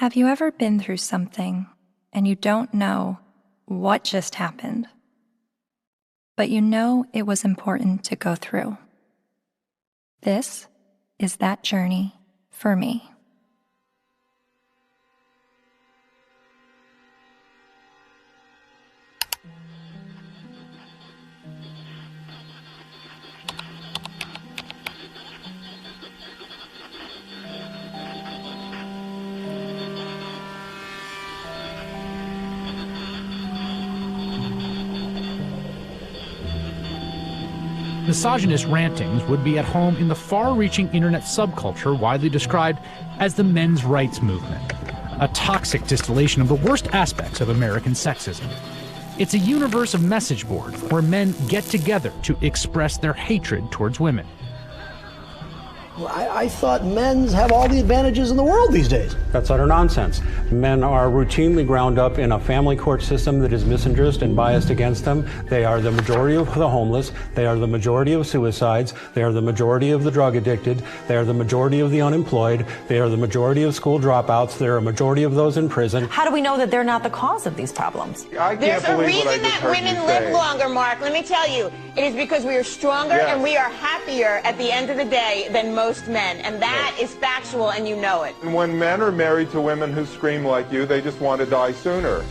Have you ever been through something and you don't know what just happened, but you know it was important to go through? This is that journey for me. Misogynist rantings would be at home in the far-reaching internet subculture widely described as the men's rights movement, a toxic distillation of the worst aspects of American sexism. It's a universe of message boards where men get together to express their hatred towards women. I thought men's have all the advantages in the world these days. That's utter nonsense. Men are routinely ground up in a family court system that is misandrist and biased against them. They are the majority of the homeless. They are the majority of suicides. They are the majority of the drug addicted. They are the majority of the unemployed. They are the majority of school dropouts. They are a majority of those in prison. How do we know that they're not the cause of these problems? There's a reason that women live longer, Mark. Let me tell you. It is because we are stronger and we are happier at the end of the day than most men. And that is factual, and you know it. And when men are married to women who scream like you, they just want to die sooner.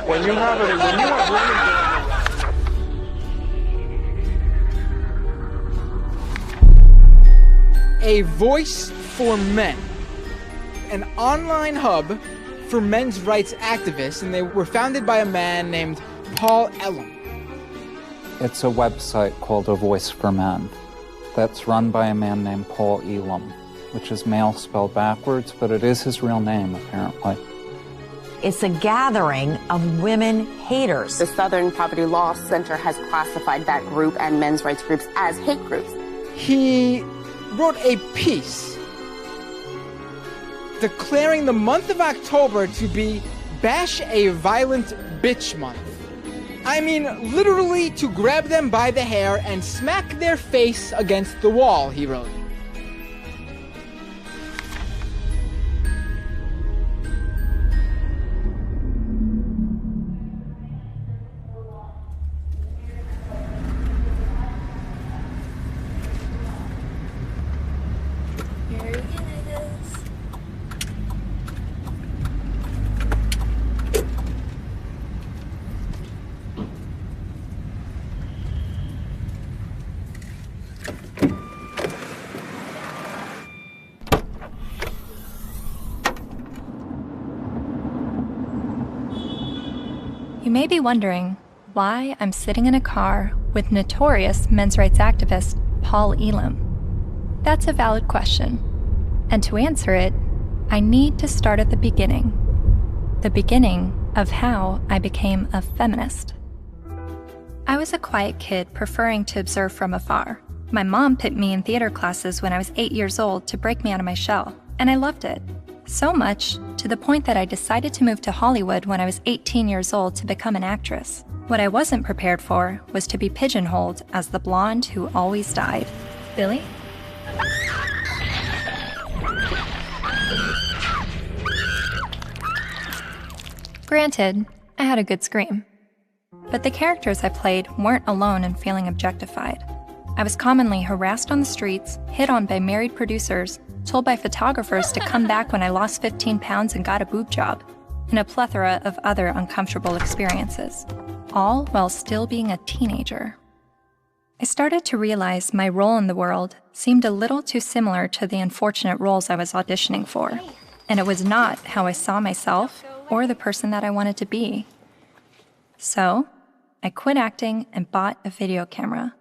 When you have A voice for men, an online hub for men's rights activists, and they were founded by a man named Paul Elam. It's a website called A Voice for Men that's run by a man named Paul Elam, which is male spelled backwards, but it is his real name, apparently. It's a gathering of women haters. The Southern Poverty Law Center has classified that group and men's rights groups as hate groups. He wrote a piece declaring the month of October to be Bash a Violent Bitch Month. I mean, literally to grab them by the hair and smack their face against the wall, he wrote. You may be wondering why I'm sitting in a car with notorious men's rights activist Paul Elam. That's a valid question. And to answer it, I need to start at the beginning of how I became a feminist. I was a quiet kid preferring to observe from afar. My mom put me in theater classes when I was 8 years old to break me out of my shell, and I loved it. So much, to the point that I decided to move to Hollywood when I was 18 years old to become an actress. What I wasn't prepared for was to be pigeonholed as the blonde who always died. Billy? Granted, I had a good scream. But the characters I played weren't alone in feeling objectified. I was commonly harassed on the streets, hit on by married producers, told by photographers to come back when I lost 15 pounds and got a boob job, and a plethora of other uncomfortable experiences, all while still being a teenager. I started to realize my role in the world seemed a little too similar to the unfortunate roles I was auditioning for, and it was not how I saw myself or the person that I wanted to be. So, I quit acting and bought a video camera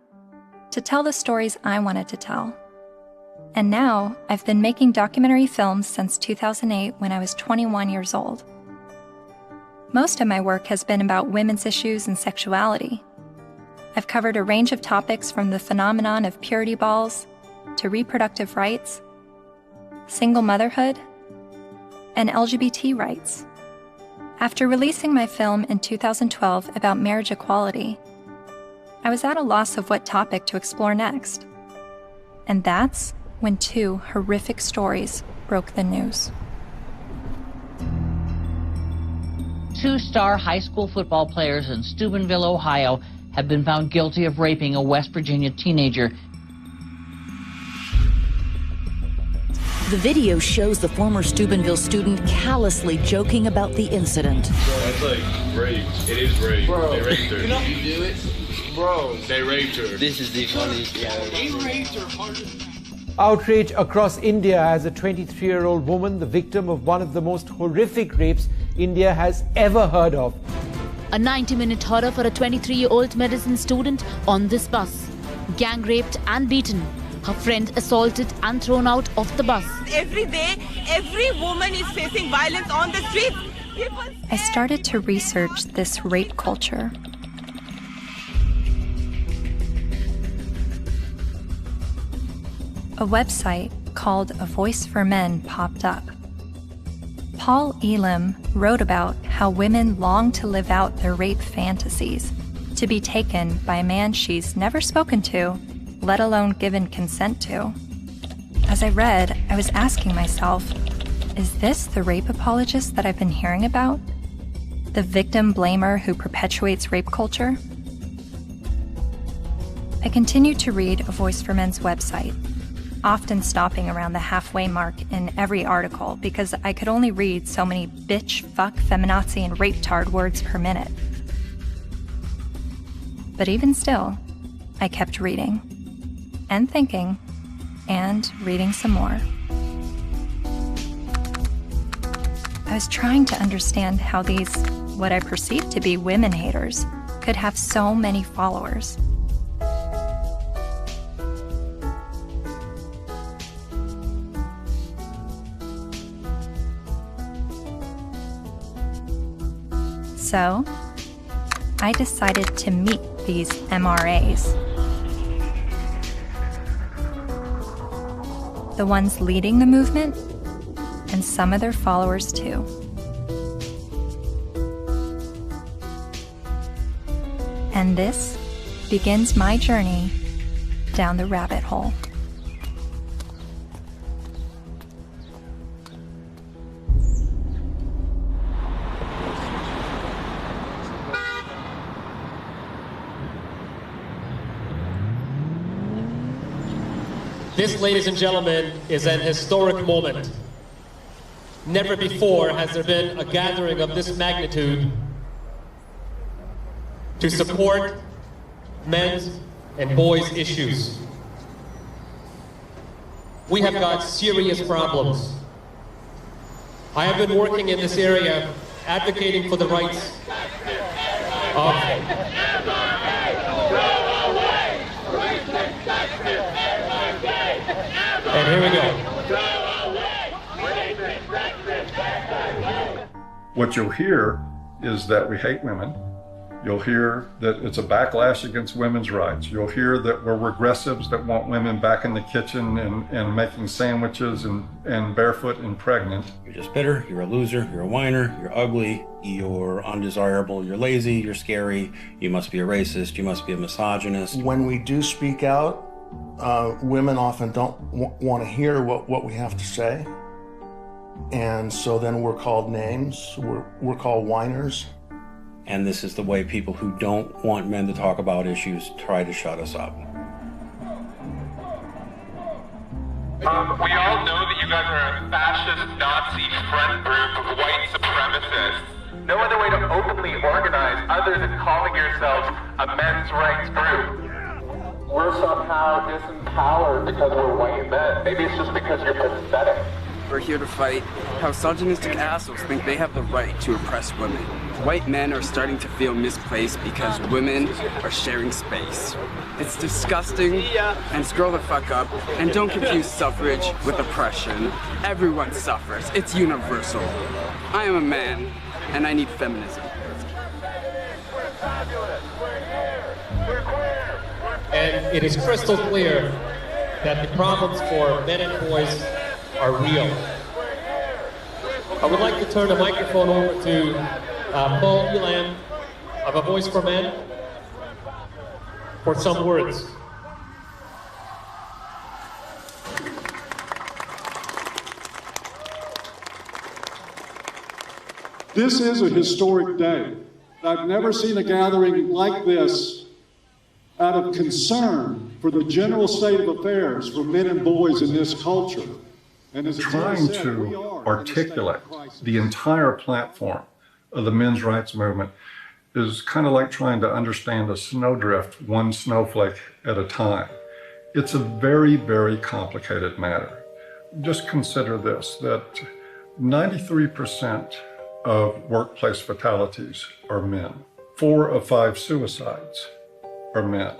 to tell the stories I wanted to tell. And now, I've been making documentary films since 2008 when I was 21 years old. Most of my work has been about women's issues and sexuality. I've covered a range of topics from the phenomenon of purity balls to reproductive rights, single motherhood, and LGBT rights. After releasing my film in 2012 about marriage equality, I was at a loss of what topic to explore next. And that's when two horrific stories broke the news. two-star high school football players in Steubenville, Ohio, have been found guilty of raping a West Virginia teenager. The video shows the former Steubenville student callously joking about the incident. That's like rape. It is rape. Bro, they raped her. You know you do it? Bro. They raped her. This is the funniest thing I've ever seen. Outrage across India as a 23-year-old woman, the victim of one of the most horrific rapes India has ever heard of. A 90-minute horror for a 23-year-old medicine student on this bus. Gang raped and beaten. Her friend assaulted and thrown out of the bus. Every day, every woman is facing violence on the street. I started to research this rape culture. A website called A Voice for Men popped up. Paul Elam wrote about how women long to live out their rape fantasies, to be taken by a man she's never spoken to, let alone given consent to. As I read, I was asking myself, is this the rape apologist that I've been hearing about? The victim blamer who perpetuates rape culture? I continued to read A Voice for Men's website, often stopping around the halfway mark in every article because I could only read so many bitch, fuck, feminazi, and rape-tard words per minute. But even still, I kept reading, and thinking, and reading some more. I was trying to understand how these, what I perceived to be women haters, could have so many followers. So, I decided to meet these MRAs. The ones leading the movement, and some of their followers too. And this begins my journey down the rabbit hole. This, ladies and gentlemen, is an historic moment. Never before has there been a gathering of this magnitude to support men's and boys' issues. We have got serious problems. I have been working in this area advocating for the rights of and here we go. What you'll hear is that we hate women. You'll hear that it's a backlash against women's rights. You'll hear that we're regressives that want women back in the kitchen and making sandwiches and barefoot and pregnant. You're just bitter, you're a loser, you're a whiner, you're ugly, you're undesirable, you're lazy, you're scary, you must be a racist, you must be a misogynist. When we do speak out, women often don't want to hear what we have to say. And so then we're called names, we're called whiners. And this is the way people who don't want men to talk about issues try to shut us up. We all know that you guys are a fascist, Nazi friend group of white supremacists. No other way to openly organize other than calling yourselves a men's rights group. We're somehow disempowered because we're white men. Maybe it's just because you're pathetic. We're here to fight how misogynistic assholes think they have the right to oppress women. White men are starting to feel misplaced because women are sharing space. It's disgusting, and scroll the fuck up, and don't confuse suffrage with oppression. Everyone suffers, it's universal. I am a man, and I need feminism. And it is crystal clear that the problems for men and boys are real. I would like to turn the microphone over to Paul Elam of A Voice for Men for some words. This is a historic day. I've never seen a gathering like this out of concern for the general state of affairs for men and boys in this culture. And as trying to articulate the entire platform of the men's rights movement is kind of like trying to understand a snowdrift one snowflake at a time. It's a very, very complicated matter. Just consider this, that 93% of workplace fatalities are men. 4 of 5 suicides are men.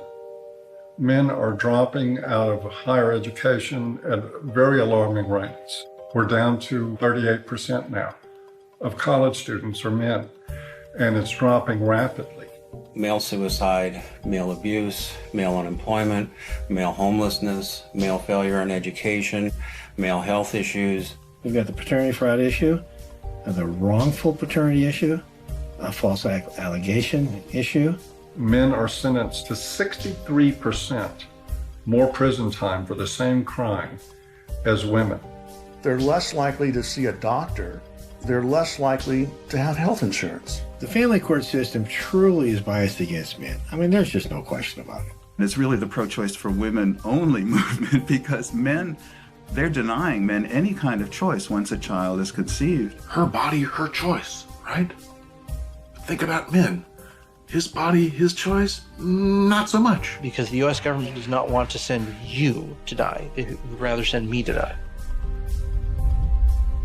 Men are dropping out of higher education at very alarming rates. We're down to 38% now of college students are men, and it's dropping rapidly. Male suicide, male abuse, male unemployment, male homelessness, male failure in education, male health issues. We've got the paternity fraud issue, the wrongful paternity issue, a false allegation issue. Men are sentenced to 63% more prison time for the same crime as women. They're less likely to see a doctor. They're less likely to have health insurance. The family court system truly is biased against men. I mean, there's just no question about it. It's really the pro-choice for women only movement, because men, they're denying men any kind of choice once a child is conceived. Her body, her choice, right? Think about men. His body, his choice, not so much. Because the U.S. government does not want to send you to die. They would rather send me to die.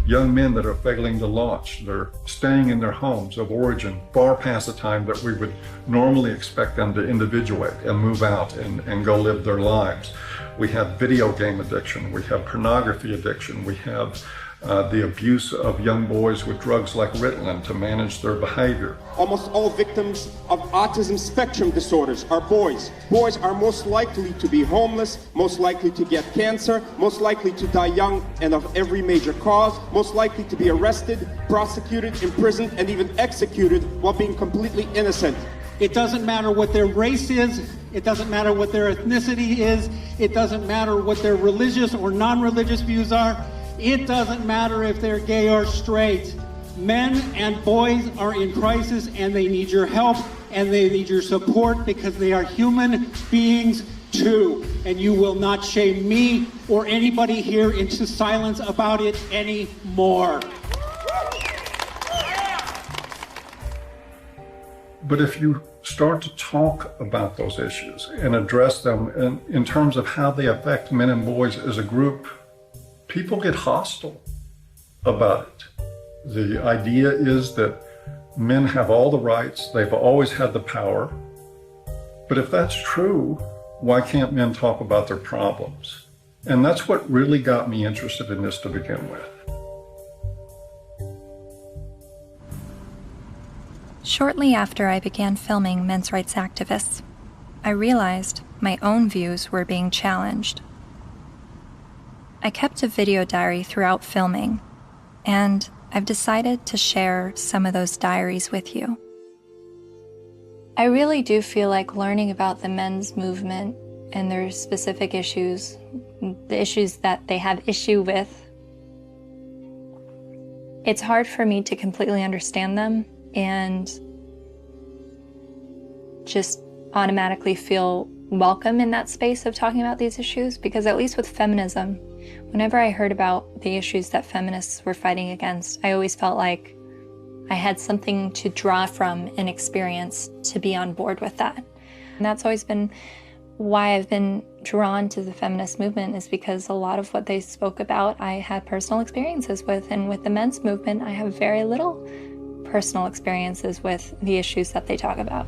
Young men that are failing to launch, they're staying in their homes of origin far past the time that we would normally expect them to individuate and move out and go live their lives. We have video game addiction, we have pornography addiction, we have the abuse of young boys with drugs like Ritalin to manage their behavior. Almost all victims of autism spectrum disorders are boys. Boys are most likely to be homeless, most likely to get cancer, most likely to die young and of every major cause, most likely to be arrested, prosecuted, imprisoned, and even executed while being completely innocent. It doesn't matter what their race is, it doesn't matter what their ethnicity is, it doesn't matter what their religious or non-religious views are. It doesn't matter if they're gay or straight. Men and boys are in crisis, and they need your help and they need your support, because they are human beings too. And you will not shame me or anybody here into silence about it anymore. But if you start to talk about those issues and address them in terms of how they affect men and boys as a group, people get hostile about it. The idea is that men have all the rights, they've always had the power. But if that's true, why can't men talk about their problems? And that's what really got me interested in this to begin with. Shortly after I began filming men's rights activists, I realized my own views were being challenged. I kept a video diary throughout filming, and I've decided to share some of those diaries with you. I really do feel like learning about the men's movement and their specific issues, the issues that they have issue with, it's hard for me to completely understand them and just automatically feel welcome in that space of talking about these issues, because at least with feminism, whenever I heard about the issues that feminists were fighting against, I always felt like I had something to draw from and experience to be on board with that. And that's always been why I've been drawn to the feminist movement, is because a lot of what they spoke about I had personal experiences with, and with the men's movement I have very little personal experiences with the issues that they talk about.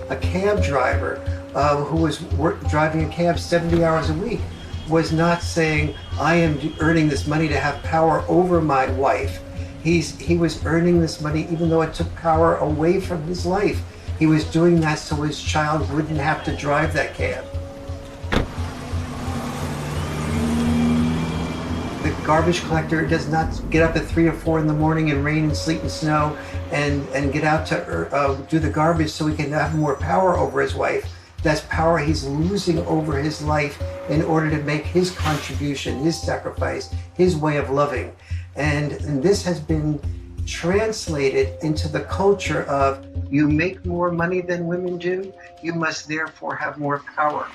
A cab driver who was driving a cab 70 hours a week was not saying, I am earning this money to have power over my wife. He was earning this money even though it took power away from his life. He was doing that so his child wouldn't have to drive that cab. The garbage collector does not get up at 3 or 4 in the morning in rain and sleet and snow and get out to do the garbage so he can have more power over his wife. That's power he's losing over his life in order to make his contribution, his sacrifice, his way of loving. And this has been translated into the culture of, you make more money than women do, you must therefore have more power.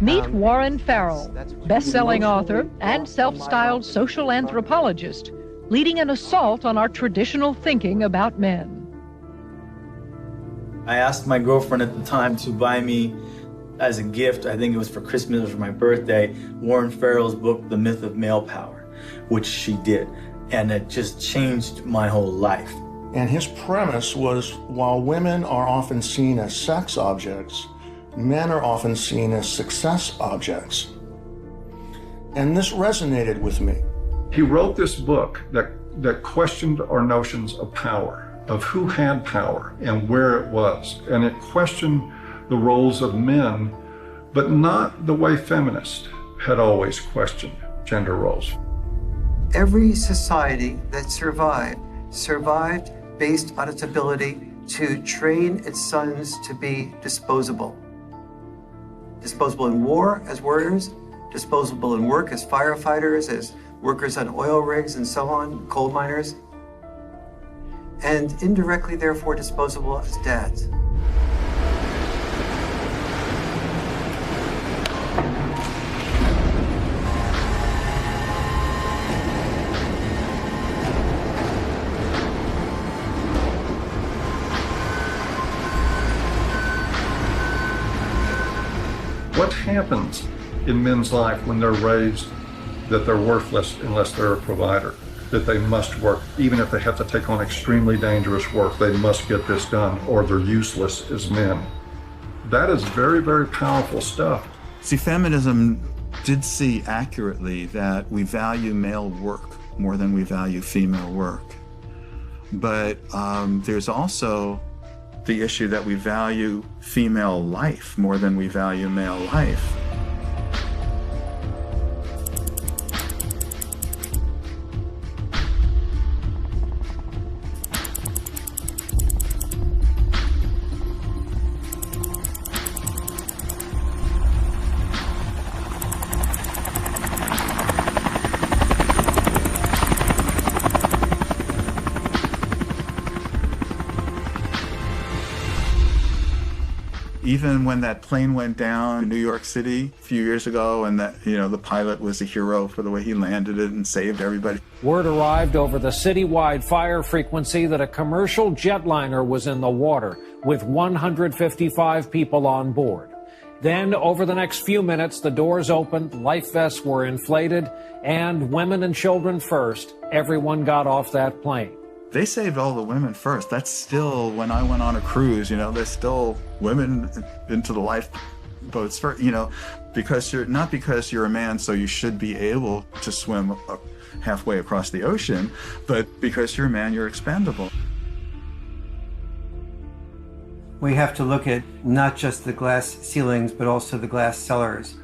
Meet Warren Farrell, best-selling author and self-styled social anthropologist, leading an assault on our traditional thinking about men. I asked my girlfriend at the time to buy me as a gift, I think it was for Christmas or for my birthday, Warren Farrell's book, The Myth of Male Power, which she did. And it just changed my whole life. And his premise was, while women are often seen as sex objects, men are often seen as success objects. And this resonated with me. He wrote this book that questioned our notions of power, of who had power and where it was. And it questioned the roles of men, but not the way feminists had always questioned gender roles. Every society that survived based on its ability to train its sons to be disposable. Disposable in war as warriors, disposable in work as firefighters, as workers on oil rigs and so on, coal miners, and indirectly, therefore, disposable as dads. What happens in men's life when they're raised that they're worthless unless they're a provider, that they must work, even if they have to take on extremely dangerous work, they must get this done or they're useless as men? That is very, very powerful stuff. See, feminism did see accurately that we value male work more than we value female work. But there's also the issue that we value female life more than we value male life. Even when that plane went down in New York City a few years ago, and that, the pilot was a hero for the way he landed it and saved everybody. Word arrived over the citywide fire frequency that a commercial jetliner was in the water with 155 people on board. Then, over the next few minutes, the doors opened, life vests were inflated, and women and children first, everyone got off that plane. They saved all the women first. That's still, when I went on a cruise, there's still women into the lifeboats first, because not because you're a man, so you should be able to swim halfway across the ocean, but because you're a man, you're expendable. We have to look at not just the glass ceilings, but also the glass cellars.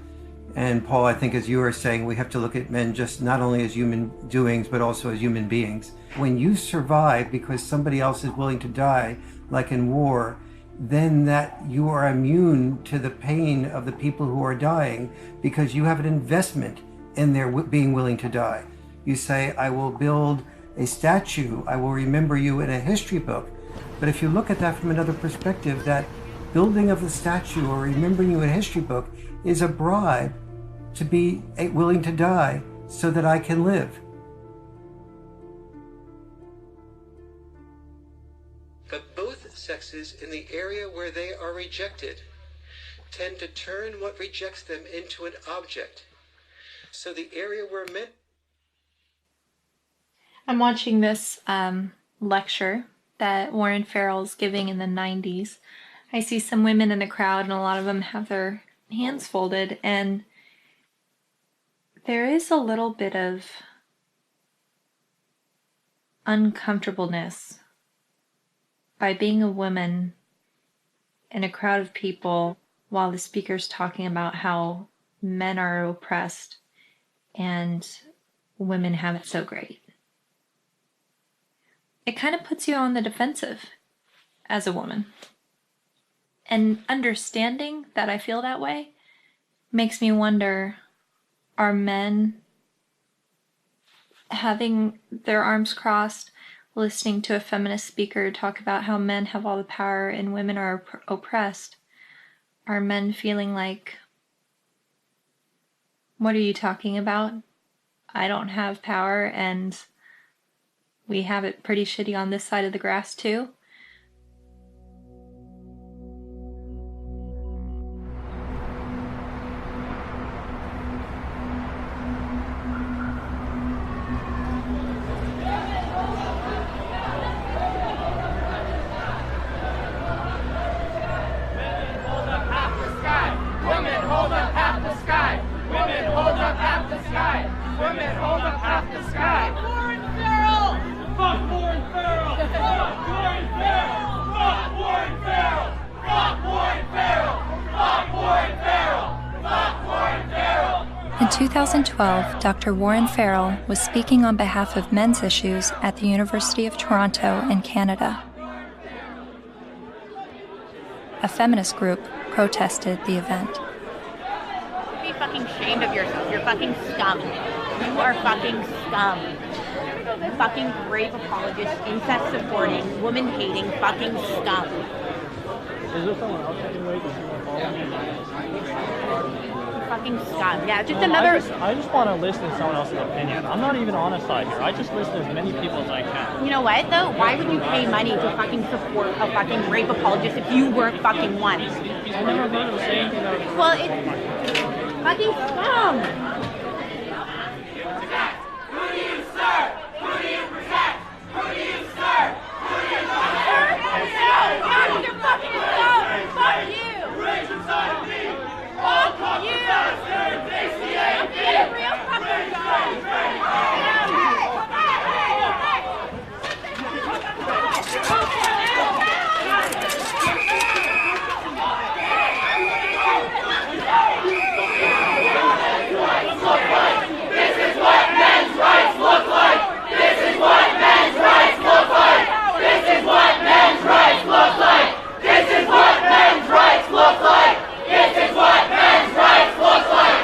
And Paul, I think as you were saying, we have to look at men just not only as human doings, but also as human beings. When you survive because somebody else is willing to die, like in war, then that you are immune to the pain of the people who are dying because you have an investment in their being willing to die. You say, I will build a statue, I will remember you in a history book. But if you look at that from another perspective, that building of the statue or remembering you in a history book is a bribe to be willing to die so that I can live. But both sexes, in the area where they are rejected, tend to turn what rejects them into an object. So the area where men... I'm watching this lecture that Warren Farrell's giving in the 90s. I see some women in the crowd, and a lot of them have their hands folded, and there is a little bit of uncomfortableness by being a woman in a crowd of people while the speaker's talking about how men are oppressed and women have it so great. It kind of puts you on the defensive as a woman. And understanding that I feel that way makes me wonder, are men having their arms crossed, listening to a feminist speaker talk about how men have all the power and women are oppressed? Are men feeling like, what are you talking about? I don't have power and we have it pretty shitty on this side of the grass too? In 2012, Dr. Warren Farrell was speaking on behalf of men's issues at the University of Toronto in Canada. A feminist group protested the event. Be fucking ashamed of yourself. You're fucking scum. You are fucking scum. Fucking rape apologist, incest supporting, woman hating, fucking scum. Is there someone else I can wait? Fucking scum. Yeah, just another. I just want to listen to someone else's opinion. I'm not even on a side here. I just listen to as many people as I can. You know what though? Why would you pay money to fucking support a fucking rape apologist if you weren't fucking one? I never heard him say anything that was. Well, it's fucking scum. Who do you serve? Who do you protect? Who do you serve? Who do you serve? You're fucking scum. Fuck you. Rage inside of me. All cops are bastards. ACAB. Real fucking scum. This is what men's rights look like. This is what men's rights look like. This is what men's rights look like. This is what men's rights look like. This is what men's rights look like. This is what men's rights look like.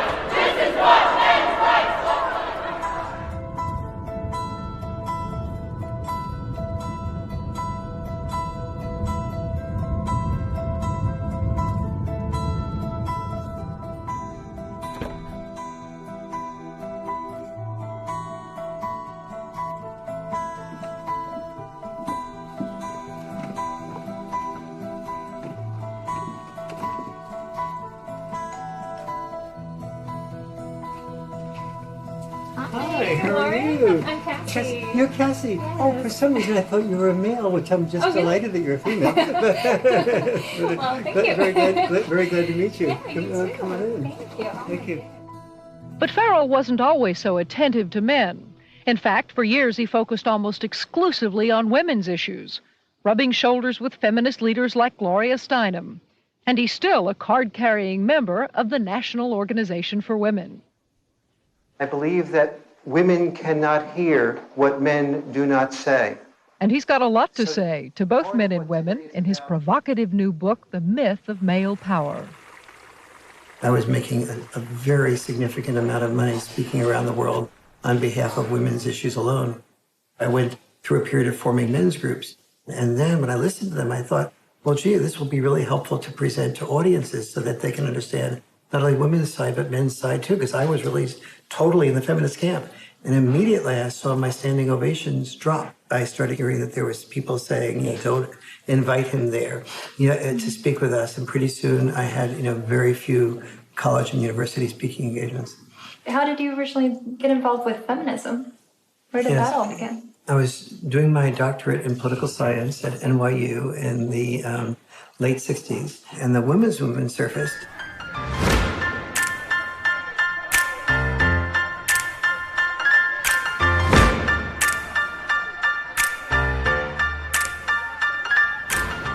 Hi, how are you? I'm Cassie. You're Cassie. Yes. Oh, for some reason I thought you were a male, which I'm just delighted that you're a female. Well, thank you. Very glad to meet you. Yeah, you too. Come on in. Thank you. Thank you. But Farrell wasn't always so attentive to men. In fact, for years he focused almost exclusively on women's issues, rubbing shoulders with feminist leaders like Gloria Steinem. And he's still a card-carrying member of the National Organization for Women. I believe that women cannot hear what men do not say. And he's got a lot to say to both men and women in his provocative new book, The Myth of Male Power. I was making a very significant amount of money speaking around the world on behalf of women's issues alone. I went through a period of forming men's groups. And then when I listened to them, I thought, well, gee, this will be really helpful to present to audiences so that they can understand not only women's side, but men's side too, because I was really totally in the feminist camp. And immediately I saw my standing ovations drop. I started hearing that there was people saying, don't invite him there, to speak with us. And pretty soon I had, very few college and university speaking engagements. How did you originally get involved with feminism? Where did that all begin? I was doing my doctorate in political science at NYU in the late 60s, and the women's movement surfaced.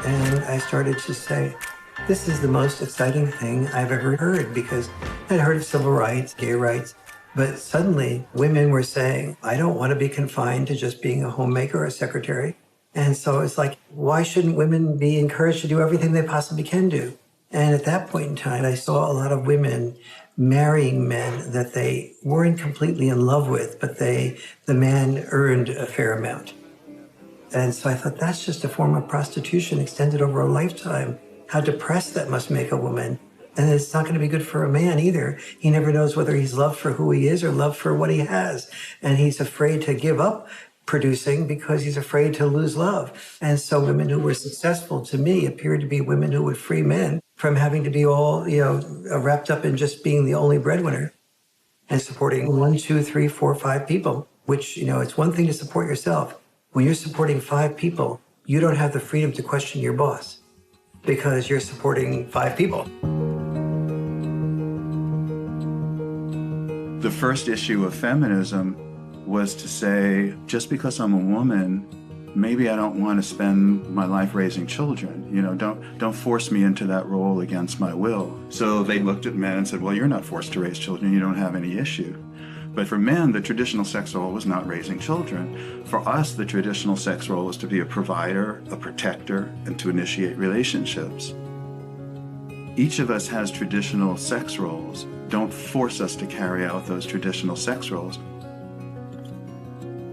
And I started to say, this is the most exciting thing I've ever heard, because I'd heard of civil rights, gay rights, But suddenly, women were saying, I don't want to be confined to just being a homemaker or a secretary. And so it's like, why shouldn't women be encouraged to do everything they possibly can do? And at that point in time, I saw a lot of women marrying men that they weren't completely in love with, but the man earned a fair amount. And so I thought, that's just a form of prostitution extended over a lifetime. How depressed that must make a woman. And it's not going to be good for a man either. He never knows whether he's loved for who he is or loved for what he has. And he's afraid to give up producing because he's afraid to lose love. And so women who were successful to me appeared to be women who would free men from having to be all, wrapped up in just being the only breadwinner and supporting 1, 2, 3, 4, 5 people, which, it's one thing to support yourself. When you're supporting 5 people, you don't have the freedom to question your boss because you're supporting 5 people. The first issue of feminism was to say, just because I'm a woman, maybe I don't want to spend my life raising children. Don't force me into that role against my will. So they looked at men and said, well, you're not forced to raise children. You don't have any issue. But for men, the traditional sex role was not raising children. For us, the traditional sex role was to be a provider, a protector, and to initiate relationships. Each of us has traditional sex roles. Don't force us to carry out those traditional sex roles.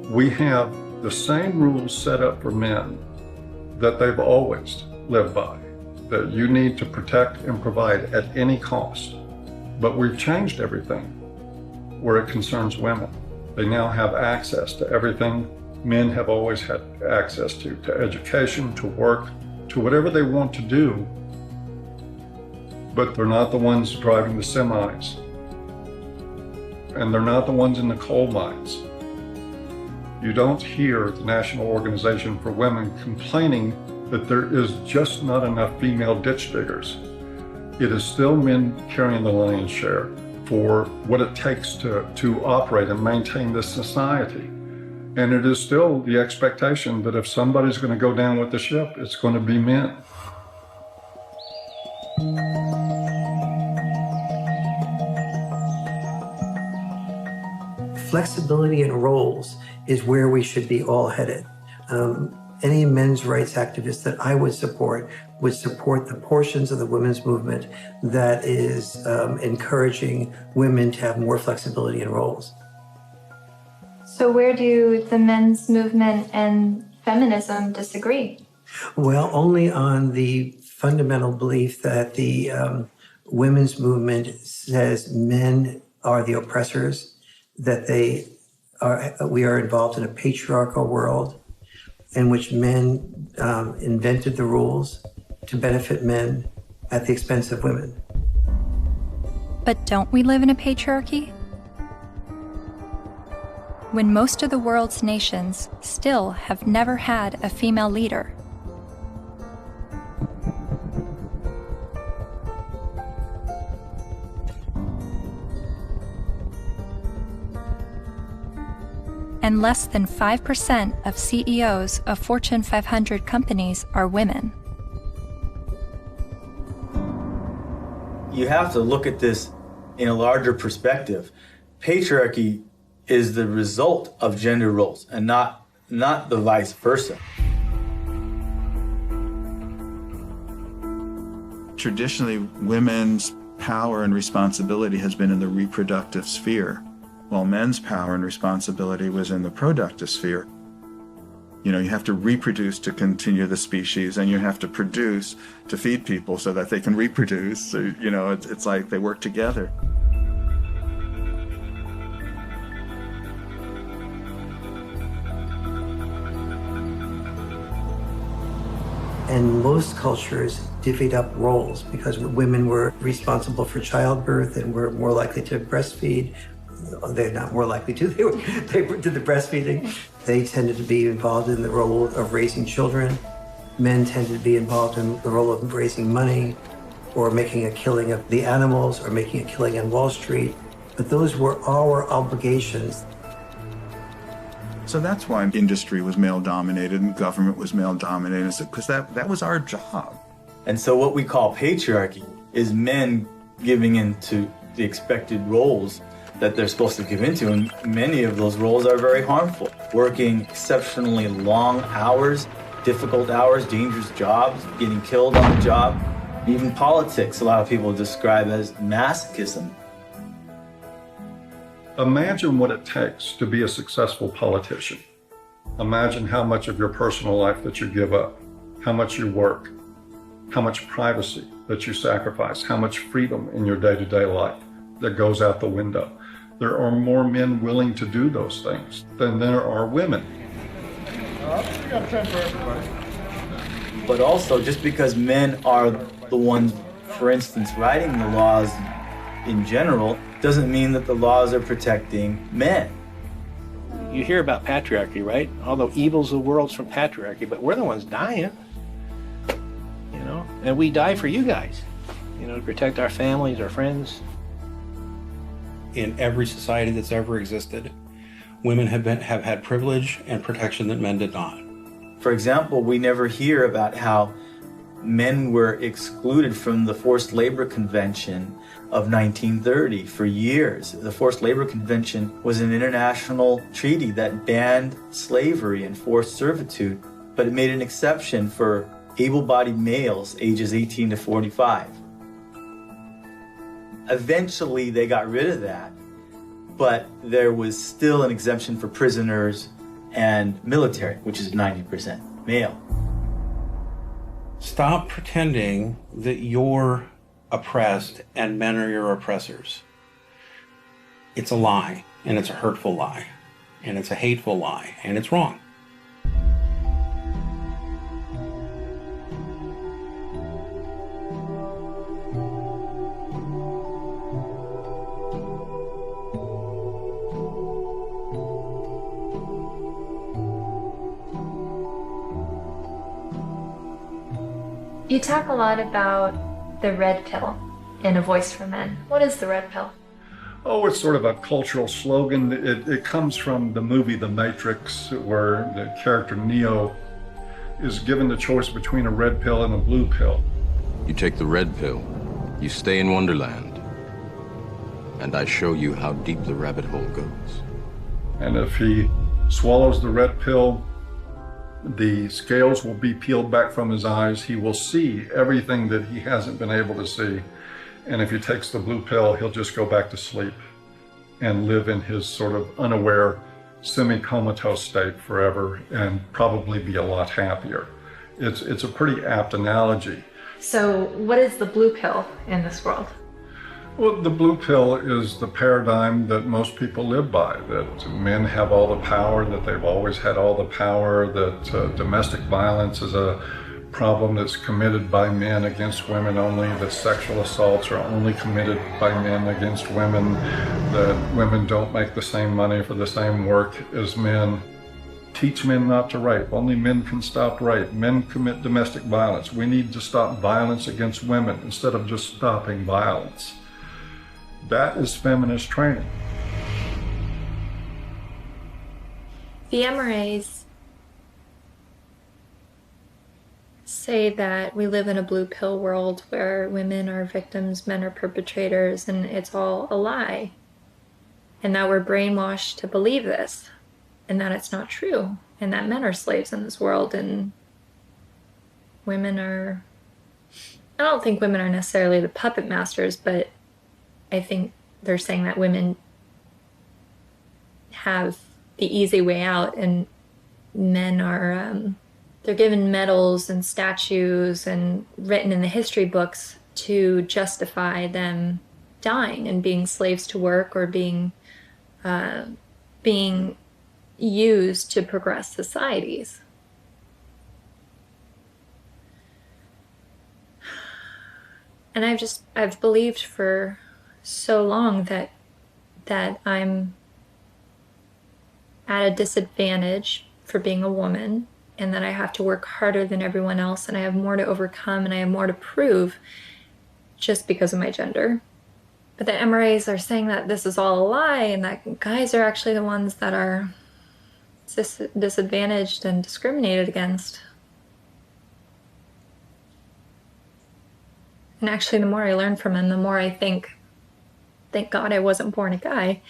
We have the same rules set up for men that they've always lived by, that you need to protect and provide at any cost. But we've changed everything where it concerns women. They now have access to everything men have always had access to education, to work, to whatever they want to do. But they're not the ones driving the semis. And they're not the ones in the coal mines. You don't hear the National Organization for Women complaining that there is just not enough female ditch diggers. It is still men carrying the lion's share for what it takes to operate and maintain this society. And it is still the expectation that if somebody's going to go down with the ship, it's going to be men. Flexibility in roles is where we should be all headed. Any men's rights activist that I would support the portions of the women's movement that is encouraging women to have more flexibility in roles. So where do the men's movement and feminism disagree? Well, only on the fundamental belief that the women's movement says men are the oppressors, that we are involved in a patriarchal world in which men invented the rules to benefit men at the expense of women. But don't we live in a patriarchy? When most of the world's nations still have never had a female leader. And less than 5% of CEOs of Fortune 500 companies are women. You have to look at this in a larger perspective. Patriarchy is the result of gender roles and not the vice versa. Traditionally, women's power and responsibility has been in the reproductive sphere, while men's power and responsibility was in the productive sphere. You have to reproduce to continue the species, and you have to produce to feed people so that they can reproduce. So, it's like they work together. And most cultures divvied up roles because women were responsible for childbirth and were more likely to breastfeed. They're not more likely to, they did the breastfeeding. They tended to be involved in the role of raising children. Men tended to be involved in the role of raising money or making a killing of the animals or making a killing on Wall Street. But those were our obligations. So that's why industry was male-dominated and government was male-dominated, because that was our job. And so what we call patriarchy is men giving into the expected roles that they're supposed to give into, and many of those roles are very harmful. Working exceptionally long hours, difficult hours, dangerous jobs, getting killed on the job. Even politics, a lot of people describe as masochism. Imagine what it takes to be a successful politician. Imagine how much of your personal life that you give up, how much you work, how much privacy that you sacrifice, how much freedom in your day-to-day life that goes out the window. There are more men willing to do those things than there are women. We got 10 for everybody. But also, just because men are the ones, for instance, writing the laws in general, doesn't mean that the laws are protecting men. You hear about patriarchy, right? All the evils of the world's from patriarchy, but we're the ones dying, you know? And we die for you guys, you know, to protect our families, our friends. In every society that's ever existed, women have had privilege and protection that men did not. For example, we never hear about how men were excluded from the Forced Labor Convention of 1930 for years. The Forced Labor Convention was an international treaty that banned slavery and forced servitude, but it made an exception for able-bodied males ages 18 to 45. Eventually, they got rid of that, but there was still an exemption for prisoners and military, which is 90% male. Stop pretending that you're oppressed and men are your oppressors. It's a lie, and it's a hurtful lie, and it's a hateful lie, and it's wrong. You talk a lot about the red pill in A Voice for Men. What is the red pill? Oh, it's sort of a cultural slogan. It comes from the movie The Matrix, where the character Neo is given the choice between a red pill and a blue pill. You take the red pill, you stay in Wonderland, and I show you how deep the rabbit hole goes. And if he swallows the red pill, the scales will be peeled back from his eyes. He will see everything that he hasn't been able to see. And if he takes the blue pill, he'll just go back to sleep and live in his sort of unaware, semi-comatose state forever and probably be a lot happier. It's a pretty apt analogy. So what is the blue pill in this world? Well, the blue pill is the paradigm that most people live by, that men have all the power, that they've always had all the power, that domestic violence is a problem that's committed by men against women only, that sexual assaults are only committed by men against women, that women don't make the same money for the same work as men. Teach men not to rape. Only men can stop rape. Men commit domestic violence. We need to stop violence against women instead of just stopping violence. That is feminist training. The MRAs say that we live in a blue pill world where women are victims, men are perpetrators, and it's all a lie. And that we're brainwashed to believe this, and that it's not true, and that men are slaves in this world, and women are... I don't think women are necessarily the puppet masters, but I think they're saying that women have the easy way out, and men are, they're given medals and statues and written in the history books to justify them dying and being slaves to work or being used to progress societies. And I've believed for so long that I'm at a disadvantage for being a woman, and that I have to work harder than everyone else, and I have more to overcome, and I have more to prove just because of my gender. But the MRAs are saying that this is all a lie, and that guys are actually the ones that are disadvantaged and discriminated against. And actually, the more I learn from him, the more I think thank God I wasn't born a guy.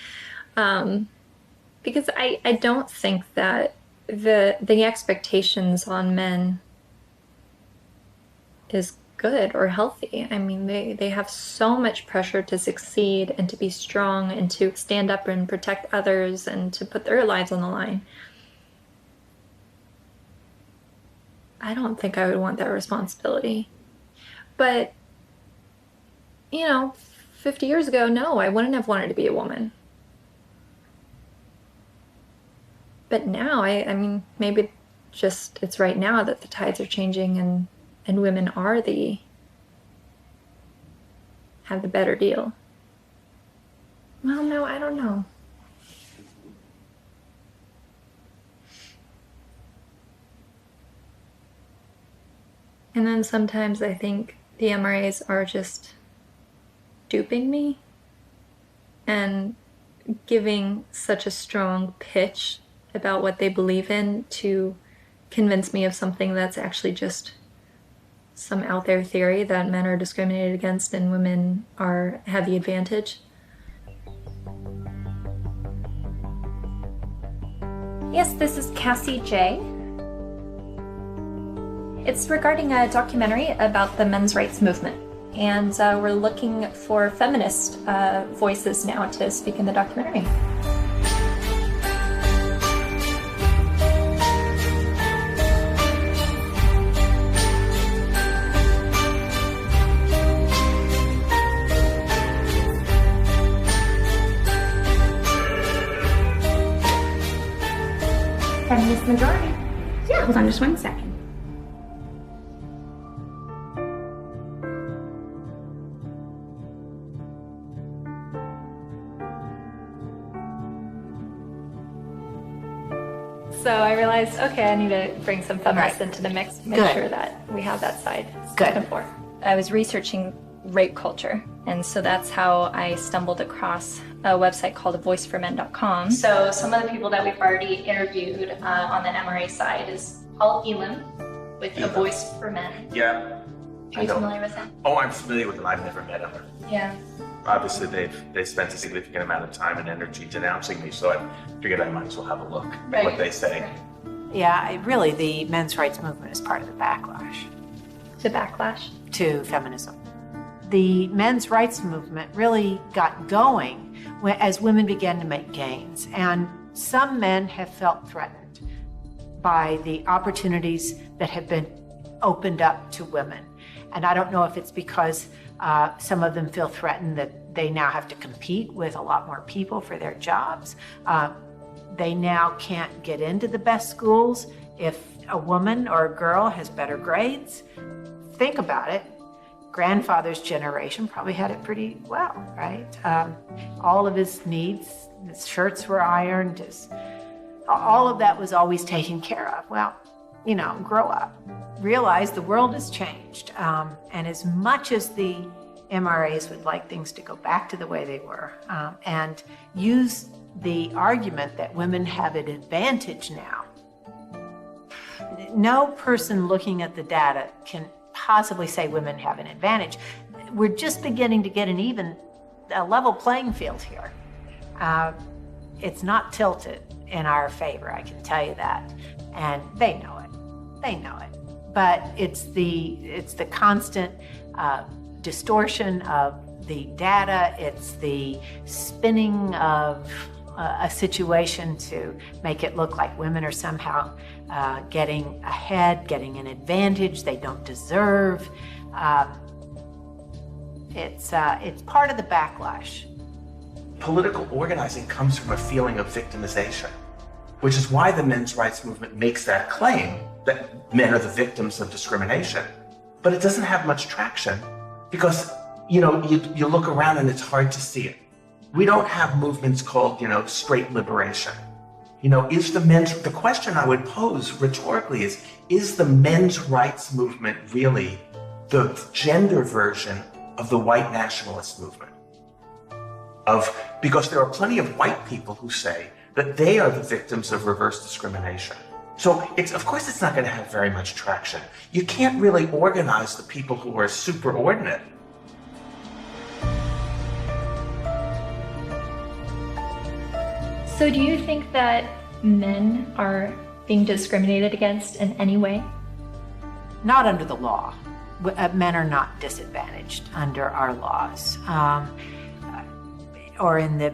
Because I don't think that the expectations on men is good or healthy. I mean, they have so much pressure to succeed and to be strong and to stand up and protect others and to put their lives on the line. I don't think I would want that responsibility. But, 50 years ago, no, I wouldn't have wanted to be a woman. But now, I mean, maybe just it's right now that the tides are changing and women have the better deal. Well, no, I don't know. And then sometimes I think the MRAs are just duping me and giving such a strong pitch about what they believe in to convince me of something that's actually just some out there theory that men are discriminated against and women have the advantage. Yes, this is Cassie Jaye. It's regarding a documentary about the men's rights movement. And we're looking for feminist voices now to speak in the documentary. Feminist majority. Yeah, hold on just 1 second. So I realized, okay, I need to bring some feminists into the mix to make sure that we have that side spoken for. I was researching rape culture, and so that's how I stumbled across a website called avoiceformen.com. So some of the people that we've already interviewed on the MRA side is Paul Elam with A Voice for Men. Yeah. Are you familiar with him? Oh, I'm familiar with them. I've never met them. Yeah. Obviously, they've spent a significant amount of time and energy denouncing me, so I figured I might as well have a look at what they say. Yeah, really, the men's rights movement is part of the backlash. The backlash? To feminism. The men's rights movement really got going as women began to make gains, and some men have felt threatened by the opportunities that have been opened up to women. And I don't know if it's because some of them feel threatened that they now have to compete with a lot more people for their jobs. They now can't get into the best schools if a woman or a girl has better grades. Think about it. Grandfather's generation probably had it pretty well, right? All of his needs, his shirts were ironed, all of that was always taken care of. Well, grow up. Realize the world has changed. And as much as the MRAs would like things to go back to the way they were, and use the argument that women have an advantage now, no person looking at the data can possibly say women have an advantage. We're just beginning to get a level playing field here. It's not tilted in our favor, I can tell you that. And they know it. They know it. But it's the constant distortion of the data. It's the spinning of a situation to make it look like women are somehow getting ahead, getting an advantage they don't deserve. It's part of the backlash. Political organizing comes from a feeling of victimization, which is why the men's rights movement makes that claim that men are the victims of discrimination. But it doesn't have much traction because, you look around and it's hard to see it. We don't have movements called, straight liberation. The question I would pose rhetorically is the men's rights movement really the gender version of the white nationalist movement? Because there are plenty of white people who say that they are the victims of reverse discrimination. So of course it's not going to have very much traction. You can't really organize the people who are superordinate. So do you think that men are being discriminated against in any way? Not under the law. Men are not disadvantaged under our laws. Or in the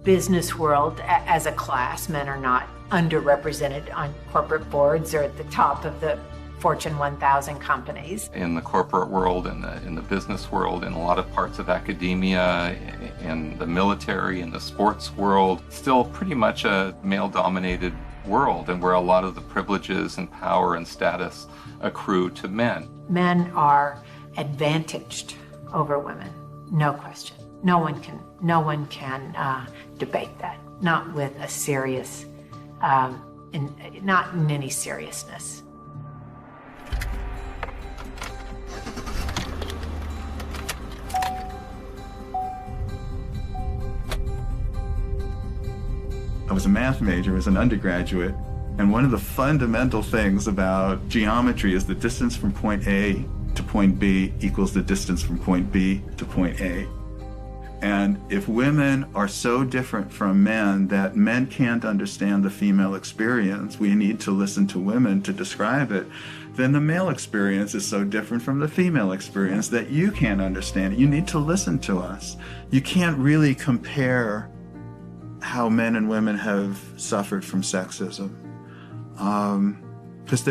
business world, as a class, men are not underrepresented on corporate boards or at the top of the Fortune 1000 companies. In the corporate world, in the business world, in a lot of parts of academia, in the military, in the sports world, still pretty much a male-dominated world, and where a lot of the privileges and power and status accrue to men. Men are advantaged over women, no question. No one can debate that, not with a serious, not in any seriousness. I was a math major as an undergraduate, and one of the fundamental things about geometry is the distance from point A to point B equals the distance from point B to point A. And if women are so different from men that men can't understand the female experience, we need to listen to women to describe it, then the male experience is so different from the female experience that you can't understand it. You need to listen to us. You can't really compare how men and women have suffered from sexism, because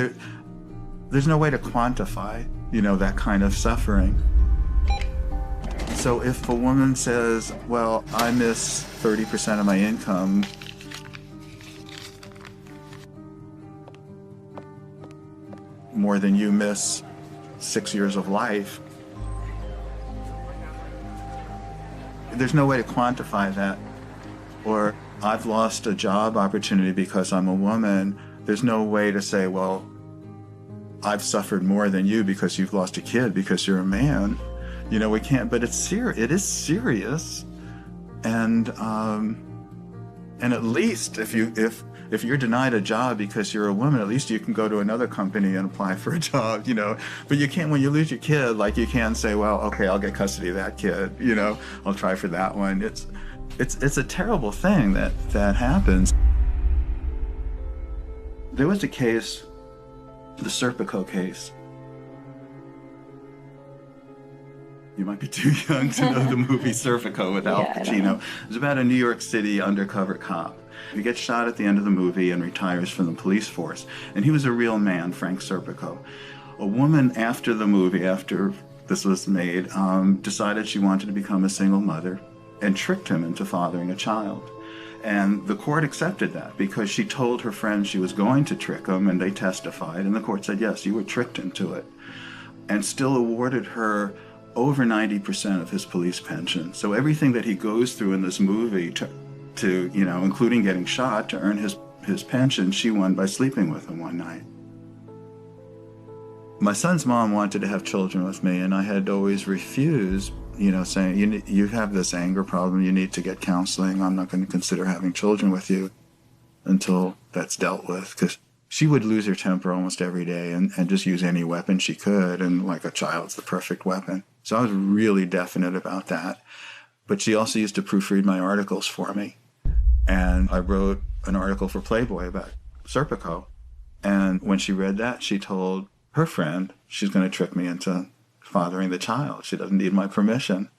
there's no way to quantify, that kind of suffering. So if a woman says, well, I miss 30% of my income, more than you miss 6 years of life, there's no way to quantify that. Or I've lost a job opportunity because I'm a woman. There's no way to say, well, I've suffered more than you because you've lost a kid because you're a man. We can't, but it's serious. It is serious. And at least if you're denied a job because you're a woman, at least you can go to another company and apply for a job, But you can't, when you lose your kid, like you can't say, well, okay, I'll get custody of that kid, I'll try for that one. It's a terrible thing that happens. There was a case, the Serpico case. You might be too young to know the movie Serpico with Al Pacino. It was about a New York City undercover cop. He gets shot at the end of the movie and retires from the police force. And he was a real man, Frank Serpico. A woman after the movie, after this was made, decided she wanted to become a single mother and tricked him into fathering a child. And the court accepted that because she told her friends she was going to trick him, and they testified, and the court said, yes, you were tricked into it, and still awarded her over 90% of his police pension. So everything that he goes through in this movie to including getting shot to earn his pension, she won by sleeping with him one night. My son's mom wanted to have children with me, and I had always refused, saying, you have this anger problem, you need to get counseling, I'm not going to consider having children with you until that's dealt with, because she would lose her temper almost every day and just use any weapon she could, and like a child's the perfect weapon. So I was really definite about that. But she also used to proofread my articles for me. And I wrote an article for Playboy about Serpico. And when she read that, she told her friend she's going to trick me into fathering the child. She doesn't need my permission.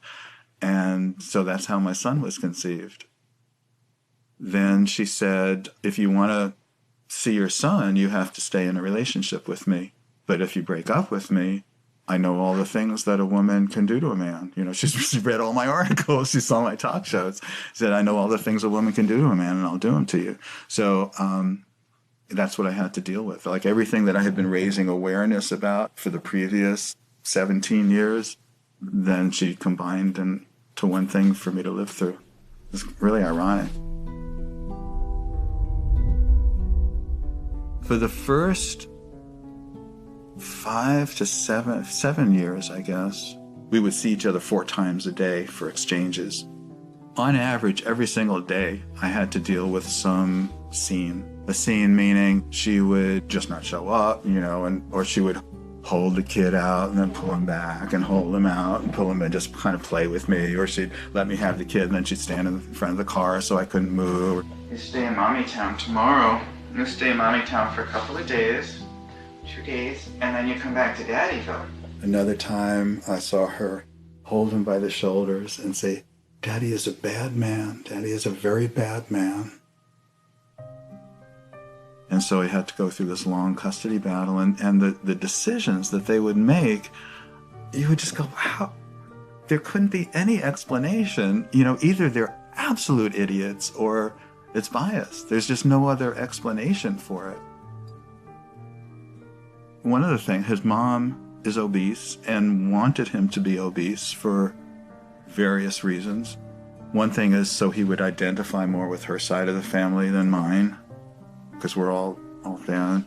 And so that's how my son was conceived. Then she said, if you want to see your son, you have to stay in a relationship with me. But if you break up with me, I know all the things that a woman can do to a man. She read all my articles. She saw my talk shows. She said, I know all the things a woman can do to a man, and I'll do them to you. So that's what I had to deal with. Like everything that I had been raising awareness about for the previous 17 years, then she combined into one thing for me to live through. It's really ironic. For the first 5 to 7 years, I guess, we would see each other 4 times a day for exchanges. On average, every single day, I had to deal with some scene. A scene meaning she would just not show up, or she would hold the kid out and then pull him back and hold him out and pull him and just kind of play with me. Or she'd let me have the kid and then she'd stand in front of the car so I couldn't move. You stay in Mommy Town tomorrow. You stay in Mommy Town for a couple of days, 2 days, and then you come back to Daddyville. Another time I saw her hold him by the shoulders and say, "Daddy is a bad man. Daddy is a very bad man." And so he had to go through this long custody battle, and the decisions that they would make, you would just go, how? There couldn't be any explanation. You know, either they're absolute idiots or it's biased. There's just no other explanation for it. One other thing, his mom is obese and wanted him to be obese for various reasons. One thing is so he would identify more with her side of the family than mine, because we're all thin.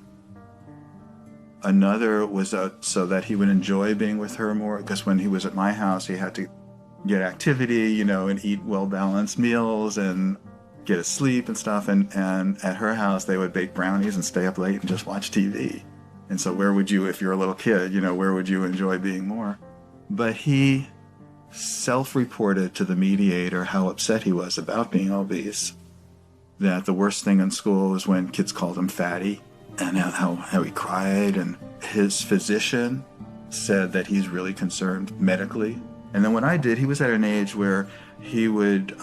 Another was so that he would enjoy being with her more, because when he was at my house, he had to get activity, you know, and eat well-balanced meals and get his sleep and stuff. And at her house, they would bake brownies and stay up late and just watch TV. And so where would you, if you're a little kid, you know, where would you enjoy being more? But he self-reported to the mediator how upset he was about being obese, that the worst thing in school was when kids called him fatty, and how he cried. And his physician said that he's really concerned medically. And then what I did, he was at an age where he would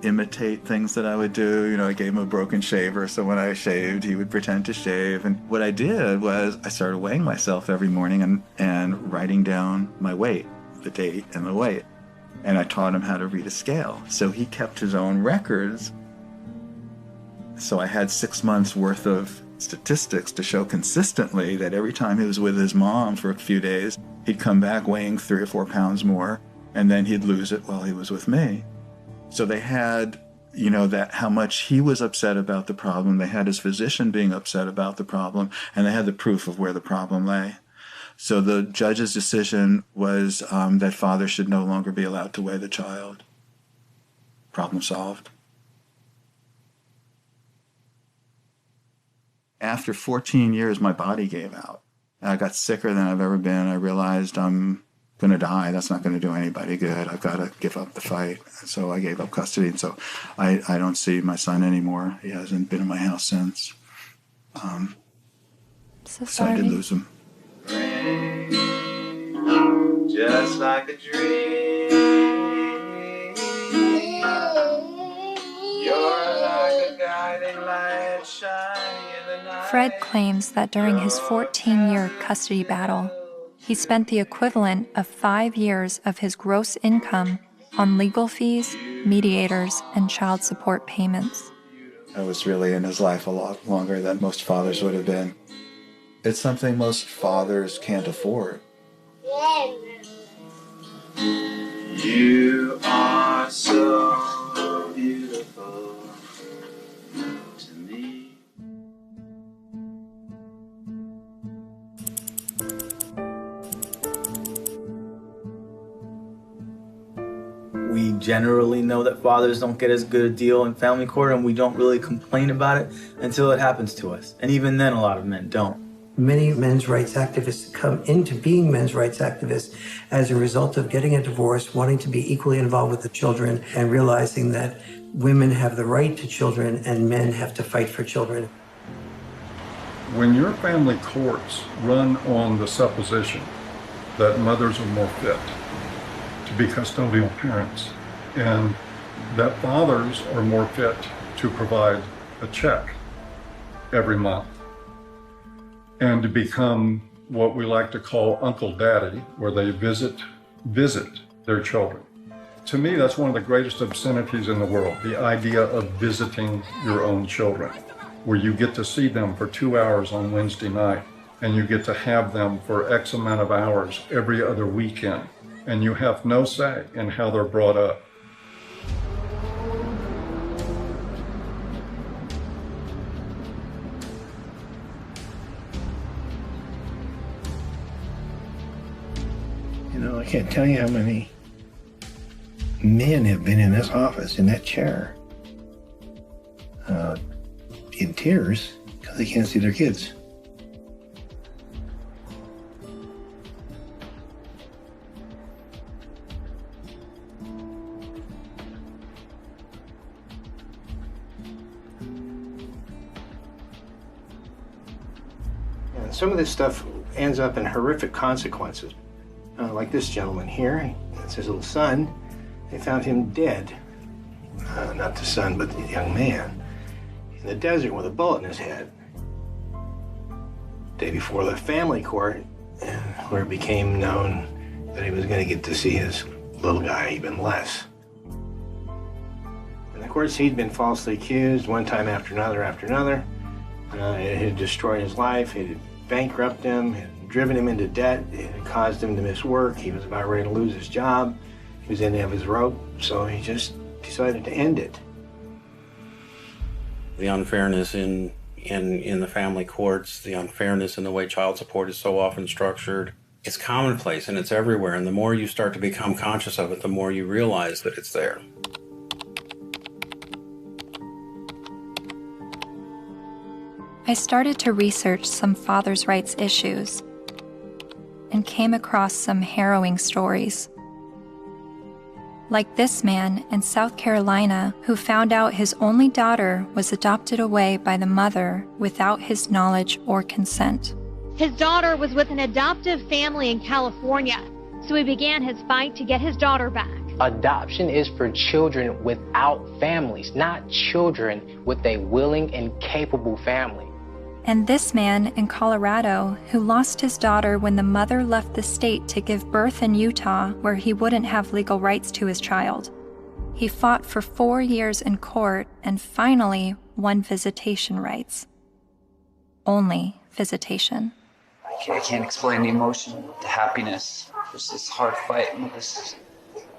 imitate things that I would do. You know, I gave him a broken shaver, so when I shaved, he would pretend to shave. And what I did was I started weighing myself every morning and writing down my weight, the date and the weight. And I taught him how to read a scale. So he kept his own records. So I had 6 months worth of statistics to show consistently that every time he was with his mom for a few days, he'd come back weighing 3 or 4 pounds more, and then he'd lose it while he was with me. So they had, you know, that how much he was upset about the problem. They had his physician being upset about the problem, and they had the proof of where the problem lay. So the judge's decision was that father should no longer be allowed to weigh the child. Problem solved. After 14 years, my body gave out. I got sicker than I've ever been. I realized I'm going to die. That's not going to do anybody good. I've got to give up the fight. So I gave up custody. And so I don't see my son anymore. He hasn't been in my house since. So I did lose him. Just like a dream, you're like a guiding light shining in the night. Fred claims that during his 14-year custody battle, he spent the equivalent of 5 years of his gross income on legal fees, mediators, and child support payments. I was really in his life a lot longer than most fathers would have been. It's something most fathers can't afford. You are so beautiful to me. We generally know that fathers don't get as good a deal in family court, and we don't really complain about it until it happens to us. And even then, a lot of men don't. Many men's rights activists come into being men's rights activists as a result of getting a divorce, wanting to be equally involved with the children, and realizing that women have the right to children and men have to fight for children. When your family courts run on the supposition that mothers are more fit to be custodial parents and that fathers are more fit to provide a check every month, and to become what we like to call Uncle Daddy, where they visit their children. To me, that's one of the greatest obscenities in the world, the idea of visiting your own children, where you get to see them for 2 hours on Wednesday night, and you get to have them for X amount of hours every other weekend, and you have no say in how they're brought up. You know, I can't tell you how many men have been in this office, in that chair, in tears because they can't see their kids. some of this stuff ends up in horrific consequences. Like this gentleman here, that's his little son. They found him dead. Not the son, but the young man. In the desert with a bullet in his head. Day before the family court, where it became known that he was going to get to see his little guy even less. And of course, he'd been falsely accused one time after another. It had destroyed his life. It had bankrupted him. It had driven him into debt. It had caused him to miss work. He was about ready to lose his job. He was in the end of his rope, so he just decided to end it. The unfairness in the family courts, the unfairness in the way child support is so often structured, it's commonplace and it's everywhere. And the more you start to become conscious of it, the more you realize that it's there. I started to research some fathers' rights issues and came across some harrowing stories. Like this man in South Carolina who found out his only daughter was adopted away by the mother without his knowledge or consent. His daughter was with an adoptive family in California, so he began his fight to get his daughter back. Adoption is for children without families, not children with a willing and capable family. And this man in Colorado who lost his daughter when the mother left the state to give birth in Utah where he wouldn't have legal rights to his child. He fought for 4 years in court and finally won visitation rights. Only visitation. I can't explain the emotion, the happiness, just this hard fight, and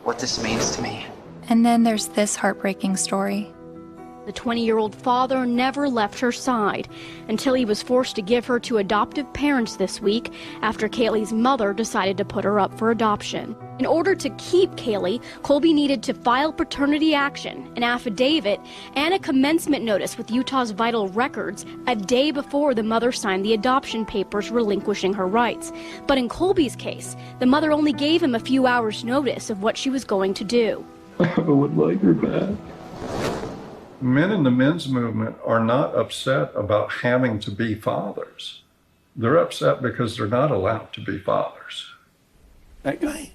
what this means to me. And then there's this heartbreaking story. The 20-year-old father never left her side until he was forced to give her to adoptive parents this week after Kaylee's mother decided to put her up for adoption. In order to keep Kaylee, Colby needed to file paternity action, an affidavit, and a commencement notice with Utah's Vital Records a day before the mother signed the adoption papers relinquishing her rights. But in Colby's case, the mother only gave him a few hours' notice of what she was going to do. I would like her back. Men in the men's movement are not upset about having to be fathers. They're upset because they're not allowed to be fathers. That guy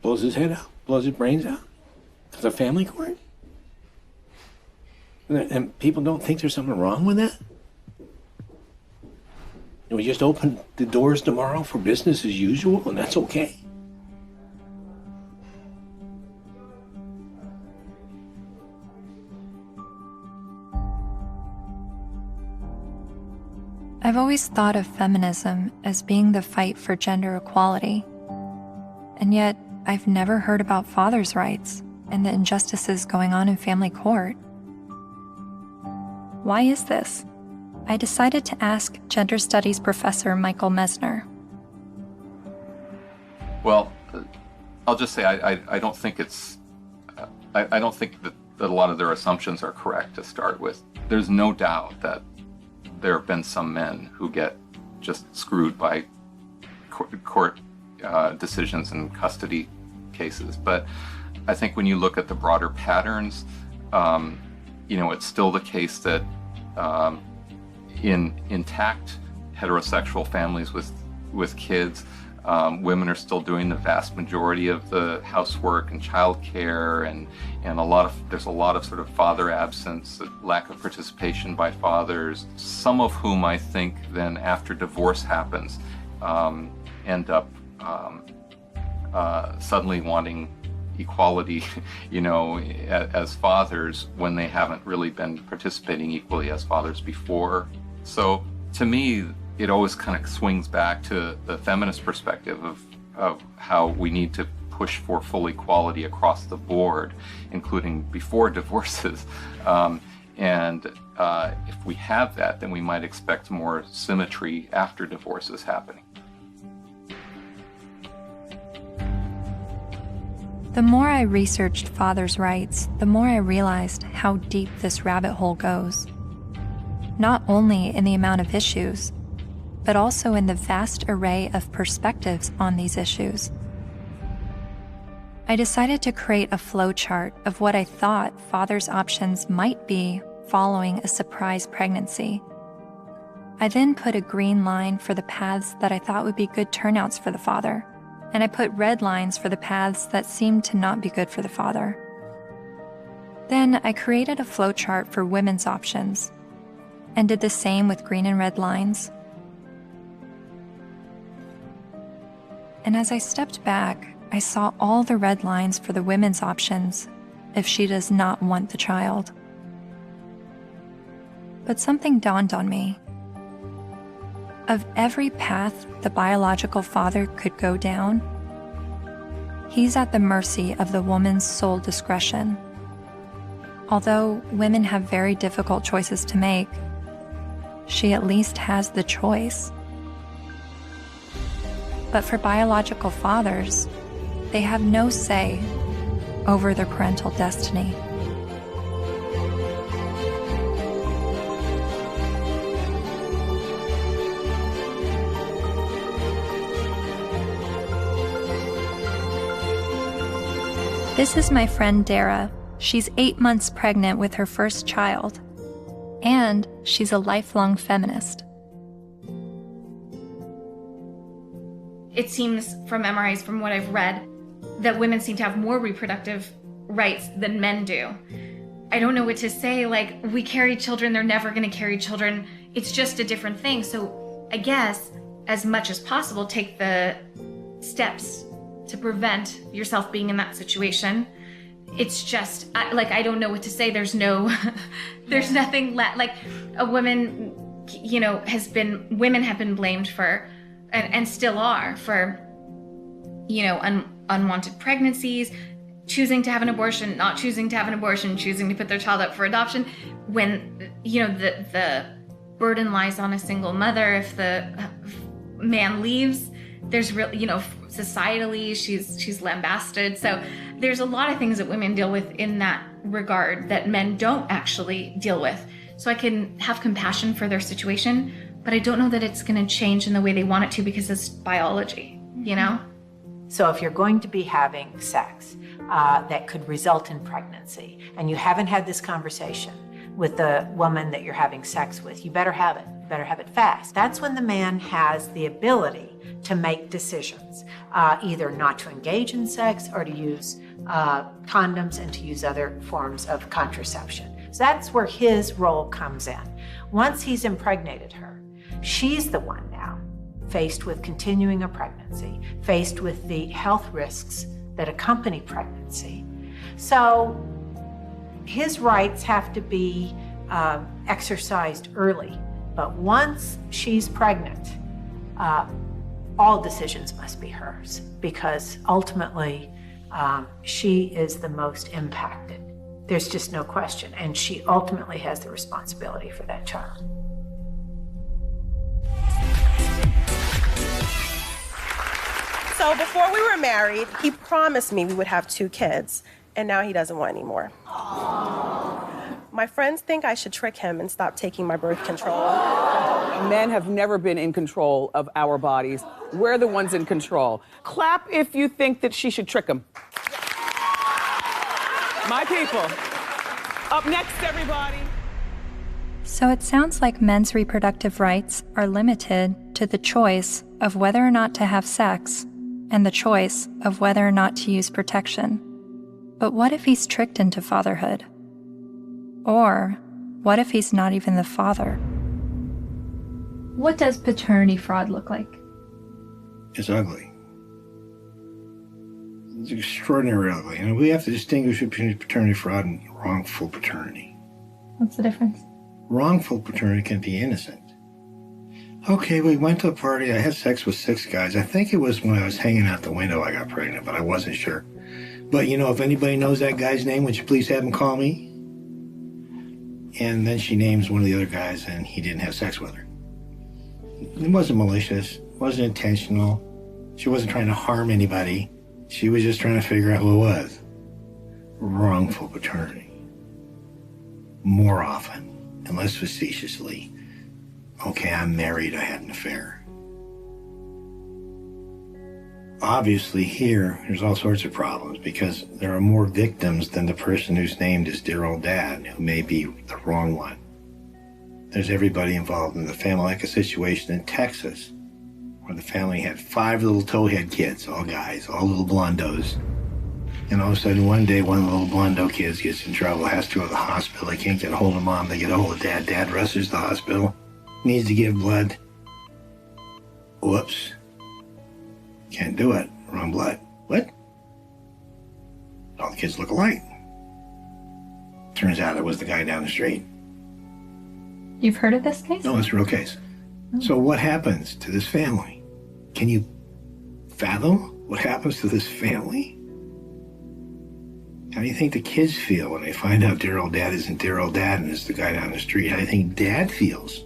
blows his head out, blows his brains out. Because of family court? And people don't think there's something wrong with that? And we just open the doors tomorrow for business as usual, and that's okay? I've always thought of feminism as being the fight for gender equality. And yet, I've never heard about fathers' rights and the injustices going on in family court. Why is this? I decided to ask gender studies professor Michael Mesner. Well, I'll just say I don't think it's, I don't think that a lot of their assumptions are correct to start with. There's no doubt that there have been some men who get just screwed by court decisions and custody cases. But I think when you look at the broader patterns, it's still the case that in intact heterosexual families with kids, women are still doing the vast majority of the housework and childcare, and there's a lot of sort of father absence, lack of participation by fathers. Some of whom I think then after divorce happens, end up suddenly wanting equality, as fathers when they haven't really been participating equally as fathers before. So to me, it always kind of swings back to the feminist perspective of how we need to push for full equality across the board, including before divorces. If we have that, then we might expect more symmetry after divorces happening. The more I researched fathers' rights, the more I realized how deep this rabbit hole goes. Not only in the amount of issues, but also in the vast array of perspectives on these issues. I decided to create a flowchart of what I thought fathers' options might be following a surprise pregnancy. I then put a green line for the paths that I thought would be good turnouts for the father, and I put red lines for the paths that seemed to not be good for the father. Then I created a flowchart for women's options, and did the same with green and red lines. And as I stepped back, I saw all the red lines for the women's options if she does not want the child. But something dawned on me. Of every path the biological father could go down, he's at the mercy of the woman's sole discretion. Although women have very difficult choices to make, she at least has the choice. But for biological fathers, they have no say over their parental destiny. This is my friend Dara. She's 8 months pregnant with her first child, and she's a lifelong feminist. It seems from MRIs, from what I've read, that women seem to have more reproductive rights than men do. I don't know what to say, like, we carry children, they're never gonna carry children, it's just a different thing. So I guess, as much as possible, take the steps to prevent yourself being in that situation. It's just, I don't know what to say. There's no, there's nothing like a woman, you know, women have been blamed for, and still are, for, you know, unwanted pregnancies, choosing to have an abortion, not choosing to have an abortion, choosing to put their child up for adoption, when, you know, the burden lies on a single mother. If the man leaves, there's really, you know, societally, she's lambasted. So there's a lot of things that women deal with in that regard that men don't actually deal with. So I can have compassion for their situation, but I don't know that it's going to change in the way they want it to, because it's biology, you know? So if you're going to be having sex that could result in pregnancy, and you haven't had this conversation with the woman that you're having sex with, you better have it. You better have it fast. That's when the man has the ability to make decisions, either not to engage in sex or to use condoms and to use other forms of contraception. So that's where his role comes in. Once he's impregnated her, she's the one now faced with continuing a pregnancy, faced with the health risks that accompany pregnancy. So his rights have to be exercised early. But once she's pregnant, all decisions must be hers, because ultimately she is the most impacted. There's just no question. And she ultimately has the responsibility for that child. So before we were married, he promised me we would have 2 kids, and now he doesn't want any more. My friends think I should trick him and stop taking my birth control. Men have never been in control of our bodies. We're the ones in control. Clap if you think that she should trick him. My people. Up next, everybody. So it sounds like men's reproductive rights are limited to the choice of whether or not to have sex and the choice of whether or not to use protection. But what if he's tricked into fatherhood? Or what if he's not even the father? What does paternity fraud look like? It's ugly. It's extraordinarily ugly. And we have to distinguish between paternity fraud and wrongful paternity. What's the difference? Wrongful paternity can be innocent. Okay, we went to a party. I had sex with 6 guys. I think it was when I was hanging out the window I got pregnant, but I wasn't sure. But, you know, if anybody knows that guy's name, would you please have him call me? And then she names one of the other guys, and he didn't have sex with her. It wasn't malicious. It wasn't intentional. She wasn't trying to harm anybody. She was just trying to figure out who it was. Wrongful paternity. More often, and less facetiously. Okay, I'm married, I had an affair. Obviously here, there's all sorts of problems because there are more victims than the person who's named as dear old dad, who may be the wrong one. There's everybody involved in the family, like a situation in Texas where the family had 5 little towhead kids, all guys, all little blondos. And all of a sudden, one day, one of the little blondo kids gets in trouble, has to go to the hospital. They can't get a hold of mom. They get a hold of dad. Dad rushes to the hospital, needs to give blood. Whoops. Can't do it. Wrong blood. What? All the kids look alike. Turns out it was the guy down the street. You've heard of this case? No, it's a real case. So what happens to this family? Can you fathom what happens to this family? How do you think the kids feel when they find out dear old dad isn't dear old dad and it's the guy down the street? How do you think dad feels?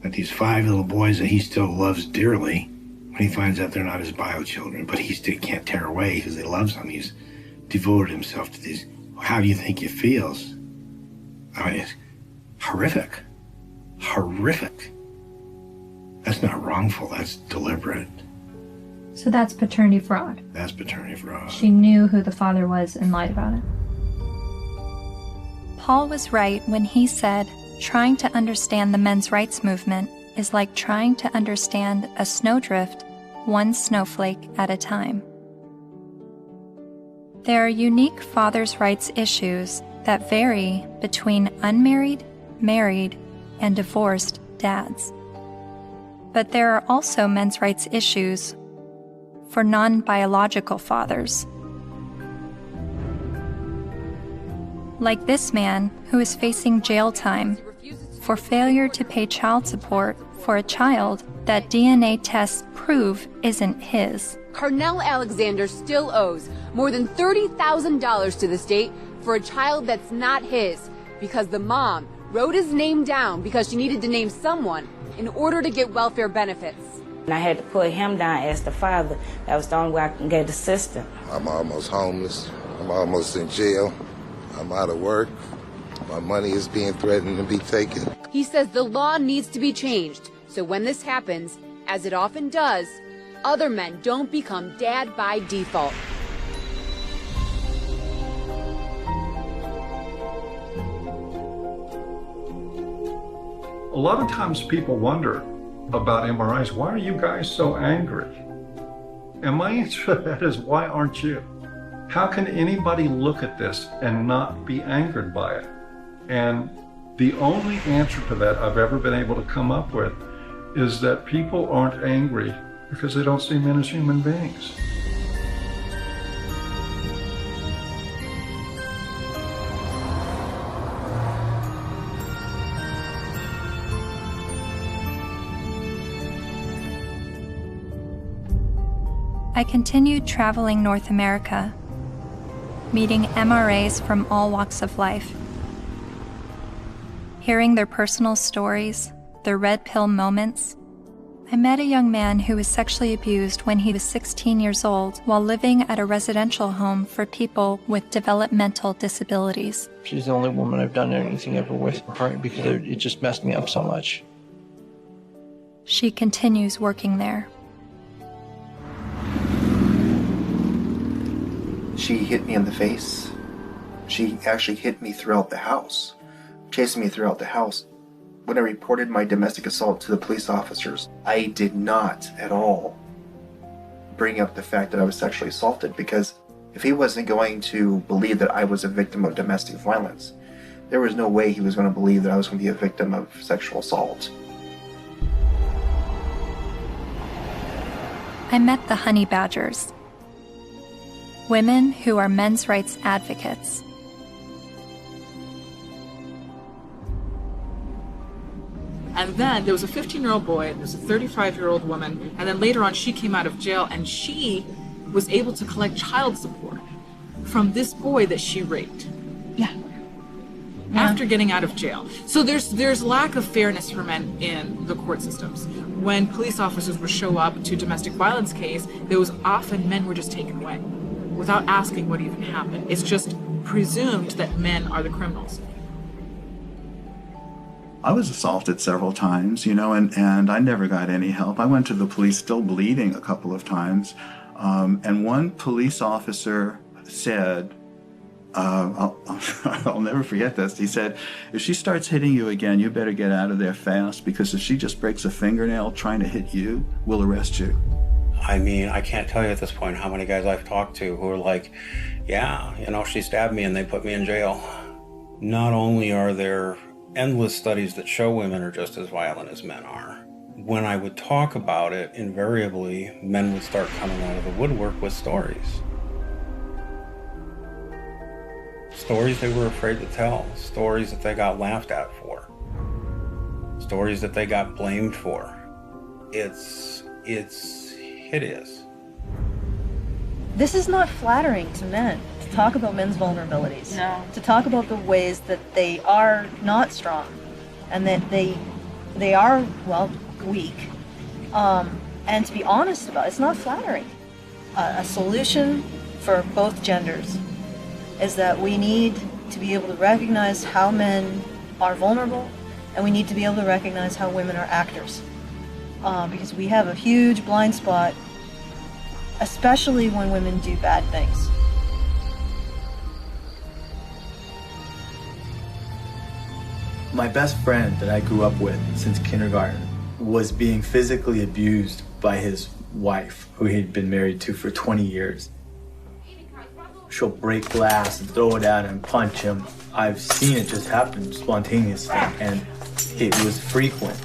That these 5 little boys that he still loves dearly, when he finds out they're not his bio children, but he still can't tear away because he loves them. He's devoted himself to these. How do you think it feels? I mean, it's horrific. Horrific. That's not wrongful, that's deliberate. So that's paternity fraud. That's paternity fraud. She knew who the father was and lied about it. Paul was right when he said, trying to understand the men's rights movement is like trying to understand a snowdrift, one snowflake at a time. There are unique fathers' rights issues that vary between unmarried, married, and divorced dads. But there are also men's rights issues for non-biological fathers. Like this man who is facing jail time for failure to pay child support for a child that DNA tests prove isn't his. Carnell Alexander still owes more than $30,000 to the state for a child that's not his because the mom wrote his name down because she needed to name someone in order to get welfare benefits. And I had to put him down as the father. That was the only way I can get the system. I'm almost homeless. I'm almost in jail. I'm out of work. My money is being threatened to be taken. He says the law needs to be changed so when this happens, as it often does, other men don't become dad by default. A lot of times people wonder about MRIs, why are you guys so angry? And my answer to that is, why aren't you? How can anybody look at this and not be angered by it? And the only answer to that I've ever been able to come up with is that people aren't angry because they don't see men as human beings. I continued traveling North America, meeting MRAs from all walks of life, hearing their personal stories, their red pill moments. I met a young man who was sexually abused when he was 16 years old while living at a residential home for people with developmental disabilities. She's the only woman I've done anything ever with, partly because it just messed me up so much. She continues working there. She hit me in the face. She actually hit me throughout the house, chasing me throughout the house. When I reported my domestic assault to the police officers, I did not at all bring up the fact that I was sexually assaulted, because if he wasn't going to believe that I was a victim of domestic violence, there was no way he was going to believe that I was going to be a victim of sexual assault. I met the honey badgers, women who are men's rights advocates. And then there was a 15-year-old boy, there was a 35-year-old woman, and then later on she came out of jail and she was able to collect child support from this boy that she raped. Yeah. After getting out of jail. So there's lack of fairness for men in the court systems. When police officers would show up to domestic violence case, there was often men were just taken away without asking what even happened. It's just presumed that men are the criminals. I was assaulted several times, and I never got any help. I went to the police still bleeding a couple of times. And one police officer said, I'll never forget this. He said, if she starts hitting you again, you better get out of there fast, because if she just breaks a fingernail trying to hit you, we'll arrest you. I mean, I can't tell you at this point how many guys I've talked to who are like, yeah, you know, she stabbed me and they put me in jail. Not only are there endless studies that show women are just as violent as men are, when I would talk about it, invariably, men would start coming out of the woodwork with stories. Stories they were afraid to tell, stories that they got laughed at for, stories that they got blamed for. It's hideous. This is not flattering to men, to talk about men's vulnerabilities. No. To talk about the ways that they are not strong and that they are, well, weak. And to be honest about it, it's not flattering. A solution for both genders is that we need to be able to recognize how men are vulnerable, and we need to be able to recognize how women are actors. Because we have a huge blind spot, especially when women do bad things. My best friend that I grew up with since kindergarten was being physically abused by his wife, who he'd been married to for 20 years. She'll break glass and throw it at him, punch him. I've seen it just happen spontaneously, and it was frequent.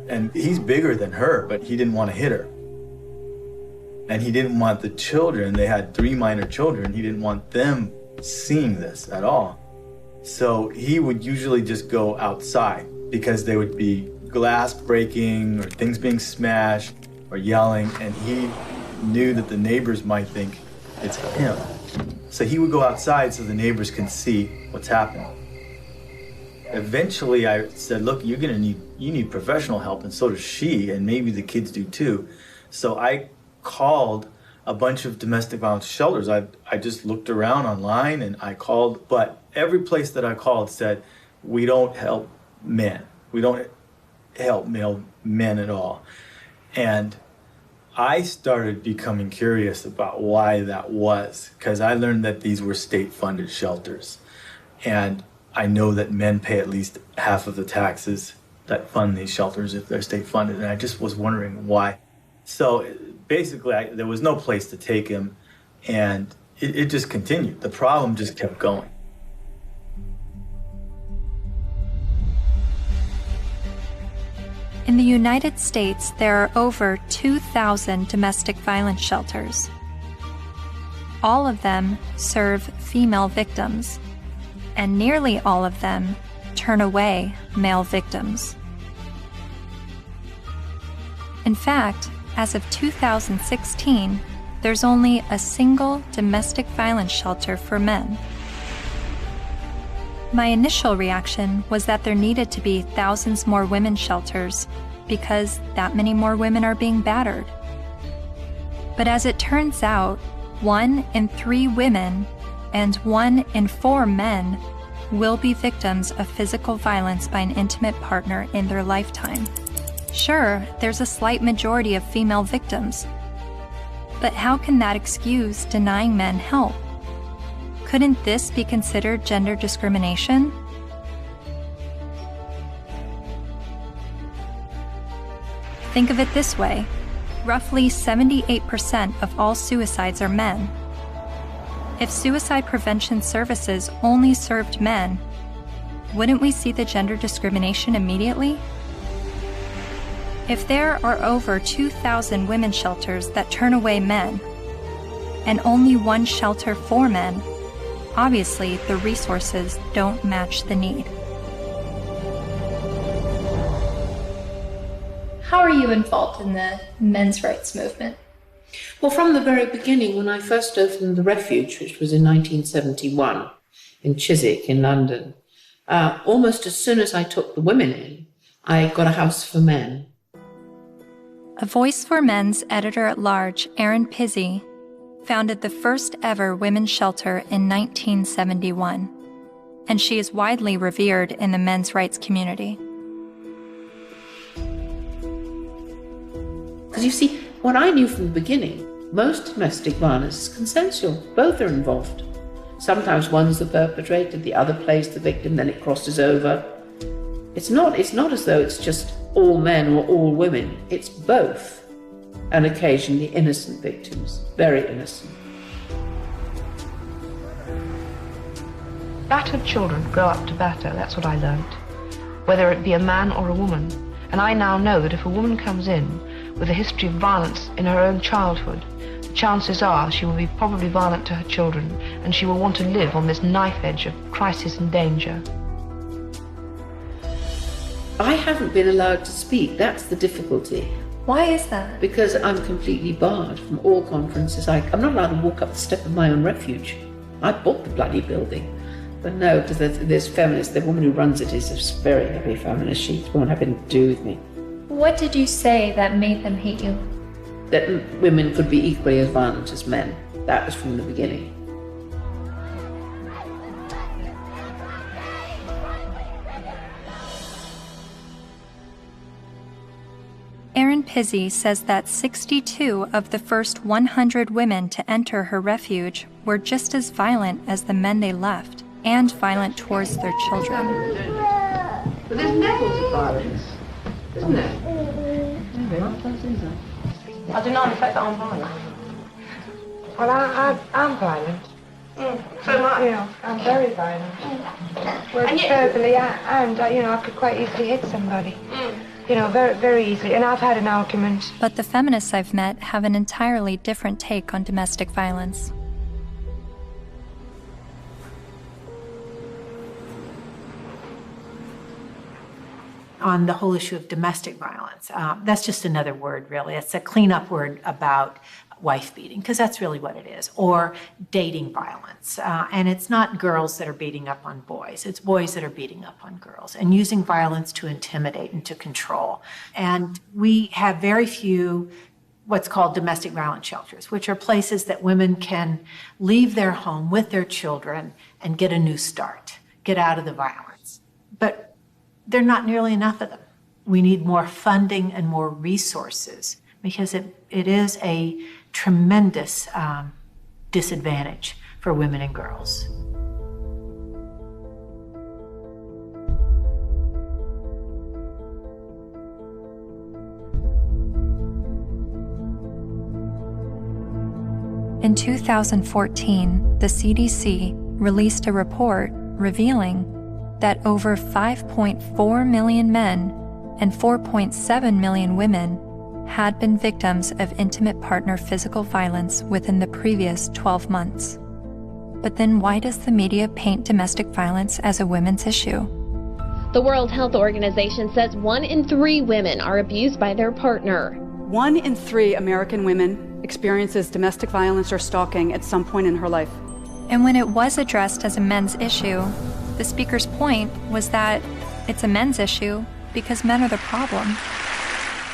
And he's bigger than her, but he didn't want to hit her. And he didn't want the children, they had 3 minor children, he didn't want them seeing this at all. So he would usually just go outside because there would be glass breaking or things being smashed or yelling, and he knew that the neighbors might think it's him. So he would go outside so the neighbors can see what's happening. Eventually I said, look, you need professional help, and so does she, and maybe the kids do too. So I called a bunch of domestic violence shelters. I just looked around online and I called, but every place that I called said, we don't help men. We don't help male men at all. And I started becoming curious about why that was, because I learned that these were state-funded shelters. And I know that men pay at least half of the taxes that fund these shelters if they're state-funded, and I just was wondering why. So basically, there was no place to take him, and it just continued. The problem just kept going. In the United States, there are over 2,000 domestic violence shelters. All of them serve female victims, and nearly all of them turn away male victims. In fact, as of 2016, there's only a single domestic violence shelter for men. My initial reaction was that there needed to be thousands more women's shelters because that many more women are being battered. But as it turns out, 1 in 3 women and 1 in 4 men will be victims of physical violence by an intimate partner in their lifetime. Sure, there's a slight majority of female victims, but how can that excuse denying men help? Couldn't this be considered gender discrimination? Think of it this way. Roughly 78% of all suicides are men. If suicide prevention services only served men, wouldn't we see the gender discrimination immediately? If there are over 2,000 women's shelters that turn away men, and only 1 shelter for men, obviously the resources don't match the need. How are you involved in the men's rights movement? Well, from the very beginning, when I first opened the Refuge, which was in 1971 in Chiswick in London, almost as soon as I took the women in, I got a house for men. A Voice for Men's editor-at-large, Erin Pizzey, founded the first ever women's shelter in 1971, and she is widely revered in the men's rights community. Because you see, what I knew from the beginning, most domestic violence is consensual. Both are involved. Sometimes one's the perpetrator, the other plays the victim, then it crosses over. It's not as though it's just all men or all women. It's both, and occasionally innocent victims, very innocent. Battered children grow up to batter, that's what I learnt, whether it be a man or a woman. And I now know that if a woman comes in with a history of violence in her own childhood, the chances are she will be probably violent to her children, and she will want to live on this knife edge of crisis and danger. I haven't been allowed to speak, that's the difficulty. Why is that? Because I'm completely barred from all conferences. I'm not allowed to walk up the step of my own refuge. I bought the bloody building. But no, because there's feminists, the woman who runs it is a very heavy feminist. She won't have anything to do with me. What did you say that made them hate you? That women could be equally as violent as men. That was from the beginning. Erin Pizzey says that 62 of the first 100 women to enter her refuge were just as violent as the men they left, and violent towards their children. But there's levels of violence, isn't there? I deny the fact that I'm violent. Well, I'm violent. So am I. You know, I'm very violent. Well, And yet- verbally, and I could quite easily hit somebody. You know, very, very easily. And I've had an argument. But the feminists I've met have an entirely different take on domestic violence. On the whole issue of domestic violence, that's just another word, really. It's a cleanup word about wife beating, because that's really what it is, or dating violence. And it's not girls that are beating up on boys, it's boys that are beating up on girls and using violence to intimidate and to control. And we have very few what's called domestic violence shelters, which are places that women can leave their home with their children and get a new start, get out of the violence. But there are not nearly enough of them. We need more funding and more resources, because it is a tremendous disadvantage for women and girls. In 2014, the CDC released a report revealing that over 5.4 million men and 4.7 million women had been victims of intimate partner physical violence within the previous 12 months. But then why does the media paint domestic violence as a women's issue? The World Health Organization says 1 in 3 women are abused by their partner. 1 in 3 American women experiences domestic violence or stalking at some point in her life. And when it was addressed as a men's issue, the speaker's point was that it's a men's issue because men are the problem.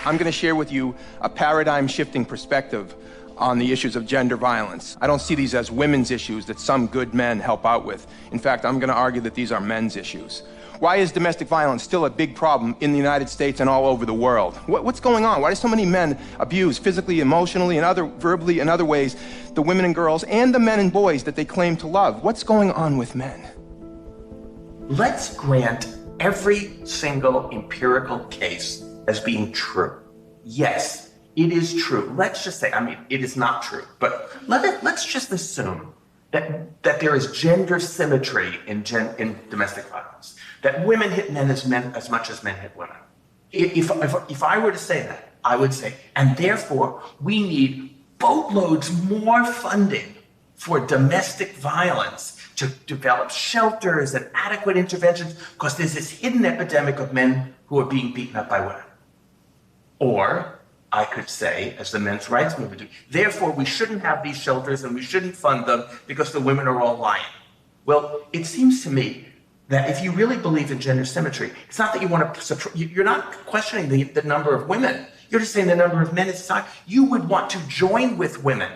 I'm going to share with you a paradigm-shifting perspective on the issues of gender violence. I don't see these as women's issues that some good men help out with. In fact, I'm going to argue that these are men's issues. Why is domestic violence still a big problem in the United States and all over the world? What's going on? Why do so many men abuse physically, emotionally, and verbally and other ways the women and girls and the men and boys that they claim to love? What's going on with men? Let's grant every single empirical case as being true. Yes, it is true. Let's just say, it is not true, but let's just assume that there is gender symmetry in domestic violence, that women hit men as much as men hit women. If I were to say that, I would say, and therefore we need boatloads more funding for domestic violence to develop shelters and adequate interventions, because there's this hidden epidemic of men who are being beaten up by women. Or I could say, as the men's rights movement do, therefore we shouldn't have these shelters and we shouldn't fund them because the women are all lying. Well, it seems to me that if you really believe in gender symmetry, it's not that you want to, you're not questioning the number of women. You're just saying the number of men in society. You would want to join with women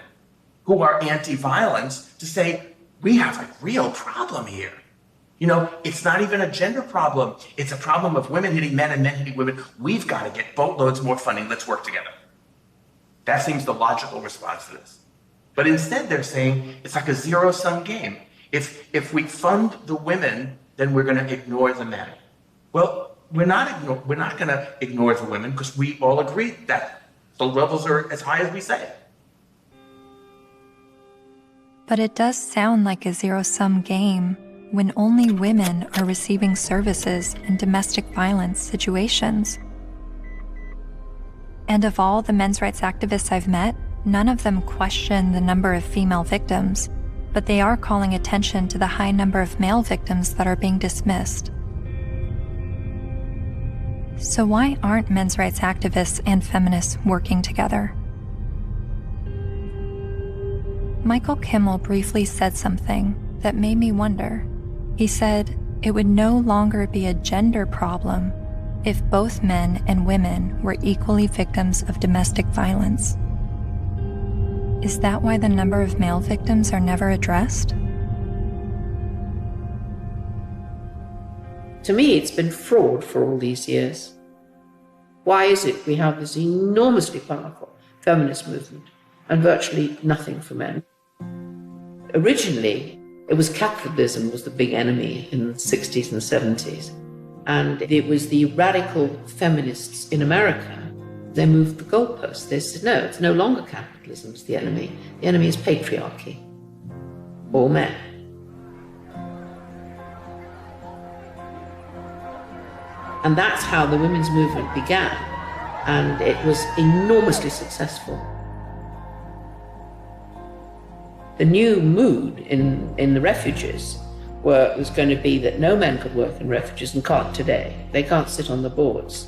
who are anti-violence to say, we have a real problem here. You know, it's not even a gender problem. It's a problem of women hitting men and men hitting women. We've got to get boatloads more funding. Let's work together. That seems the logical response to this. But instead they're saying it's like a zero-sum game. If we fund the women, then we're going to ignore the men. Well, we're not going to ignore the women because we all agree that the levels are as high as we say. But it does sound like a zero-sum game when only women are receiving services in domestic violence situations. And of all the men's rights activists I've met, none of them question the number of female victims, but they are calling attention to the high number of male victims that are being dismissed. So why aren't men's rights activists and feminists working together? Michael Kimmel briefly said something that made me wonder. He said it would no longer be a gender problem if both men and women were equally victims of domestic violence. Is that why the number of male victims are never addressed? To me, it's been fraud for all these years. Why is it we have this enormously powerful feminist movement and virtually nothing for men? Originally, it was capitalism was the big enemy in the 60s and 70s. And it was the radical feminists in America. They moved the goalposts. They said, no, it's no longer capitalism is the enemy. The enemy is patriarchy. All men. And that's how the women's movement began. And it was enormously successful. The new mood in the refuges was going to be that no men could work in refuges and can't today. They can't sit on the boards.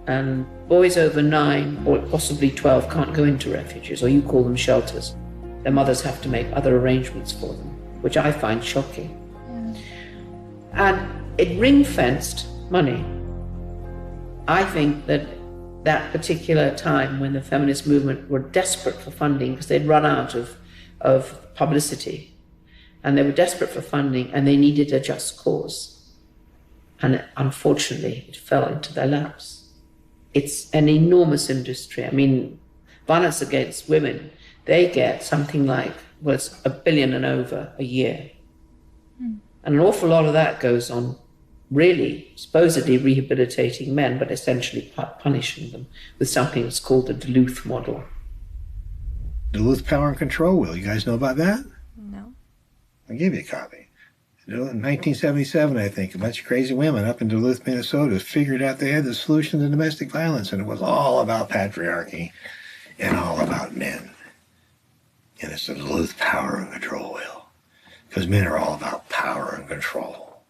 And boys over 9 or possibly 12 can't go into refuges, or you call them shelters. Their mothers have to make other arrangements for them, which I find shocking. And it ring-fenced money. I think that that particular time when the feminist movement were desperate for funding because they'd run out of publicity, and they were desperate for funding, and they needed a just cause. And unfortunately, it fell into their laps. It's an enormous industry. I mean, violence against women, they get something like, well, it's $1 billion and over a year. And an awful lot of that goes on really supposedly rehabilitating men, but essentially punishing them with something that's called the Duluth model. Duluth Power and Control Wheel. You guys know about that? No. I'll give you a copy. In 1977, I think, a bunch of crazy women up in Duluth, Minnesota figured out they had the solution to domestic violence, and it was all about patriarchy and all about men. And it's the Duluth Power and Control Wheel. Because men are all about power and control.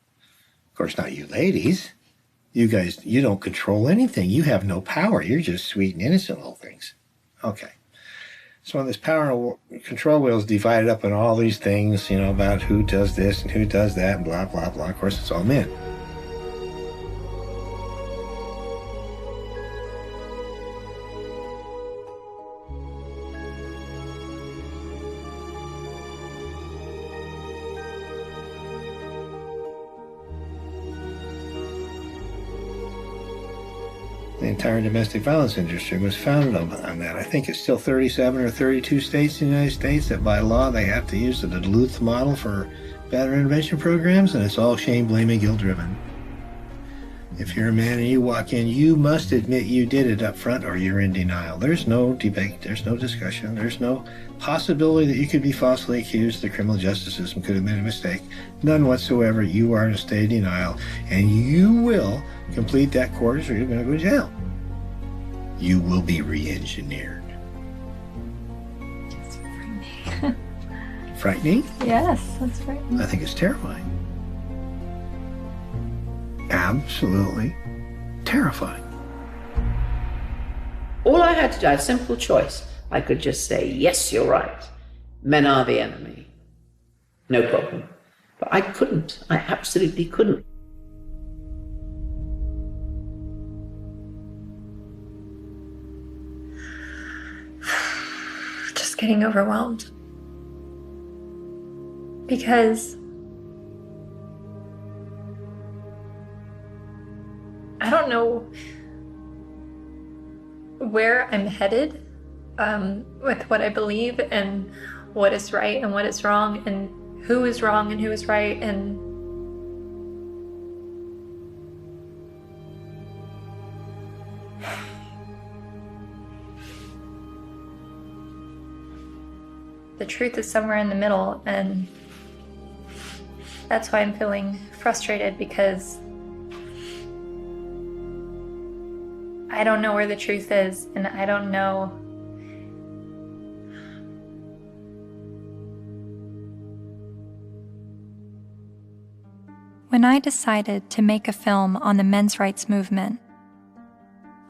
Of course, not you ladies. You guys, you don't control anything. You have no power. You're just sweet and innocent little things. Okay. So this power and control wheel is divided up in all these things, you know, about who does this and who does that and blah, blah, blah. Of course, it's all men. The entire domestic violence industry was founded on that. I think it's still 37 or 32 states in the United States that by law they have to use the Duluth model for battery intervention programs, and it's all shame, blame, and guilt driven. If you're a man and you walk in, you must admit you did it up front or you're in denial. There's no debate, there's no discussion, there's no possibility that you could be falsely accused. The criminal justice system could have made a mistake. None whatsoever. You are in a state of denial, and you will complete that course or you're going to go to jail. You will be re-engineered. It's frightening. Frightening? Yes, that's frightening. I think it's terrifying. Absolutely terrifying. All I had to do, I had a simple choice. I could just say, yes, you're right. Men are the enemy. No problem. But I couldn't. I absolutely couldn't. Just getting overwhelmed. Because I don't know where I'm headed with what I believe and what is right and what is wrong and who is wrong and who is right, and the truth is somewhere in the middle, and that's why I'm feeling frustrated, because I don't know where the truth is, and I don't know When I decided to make a film on the men's rights movement,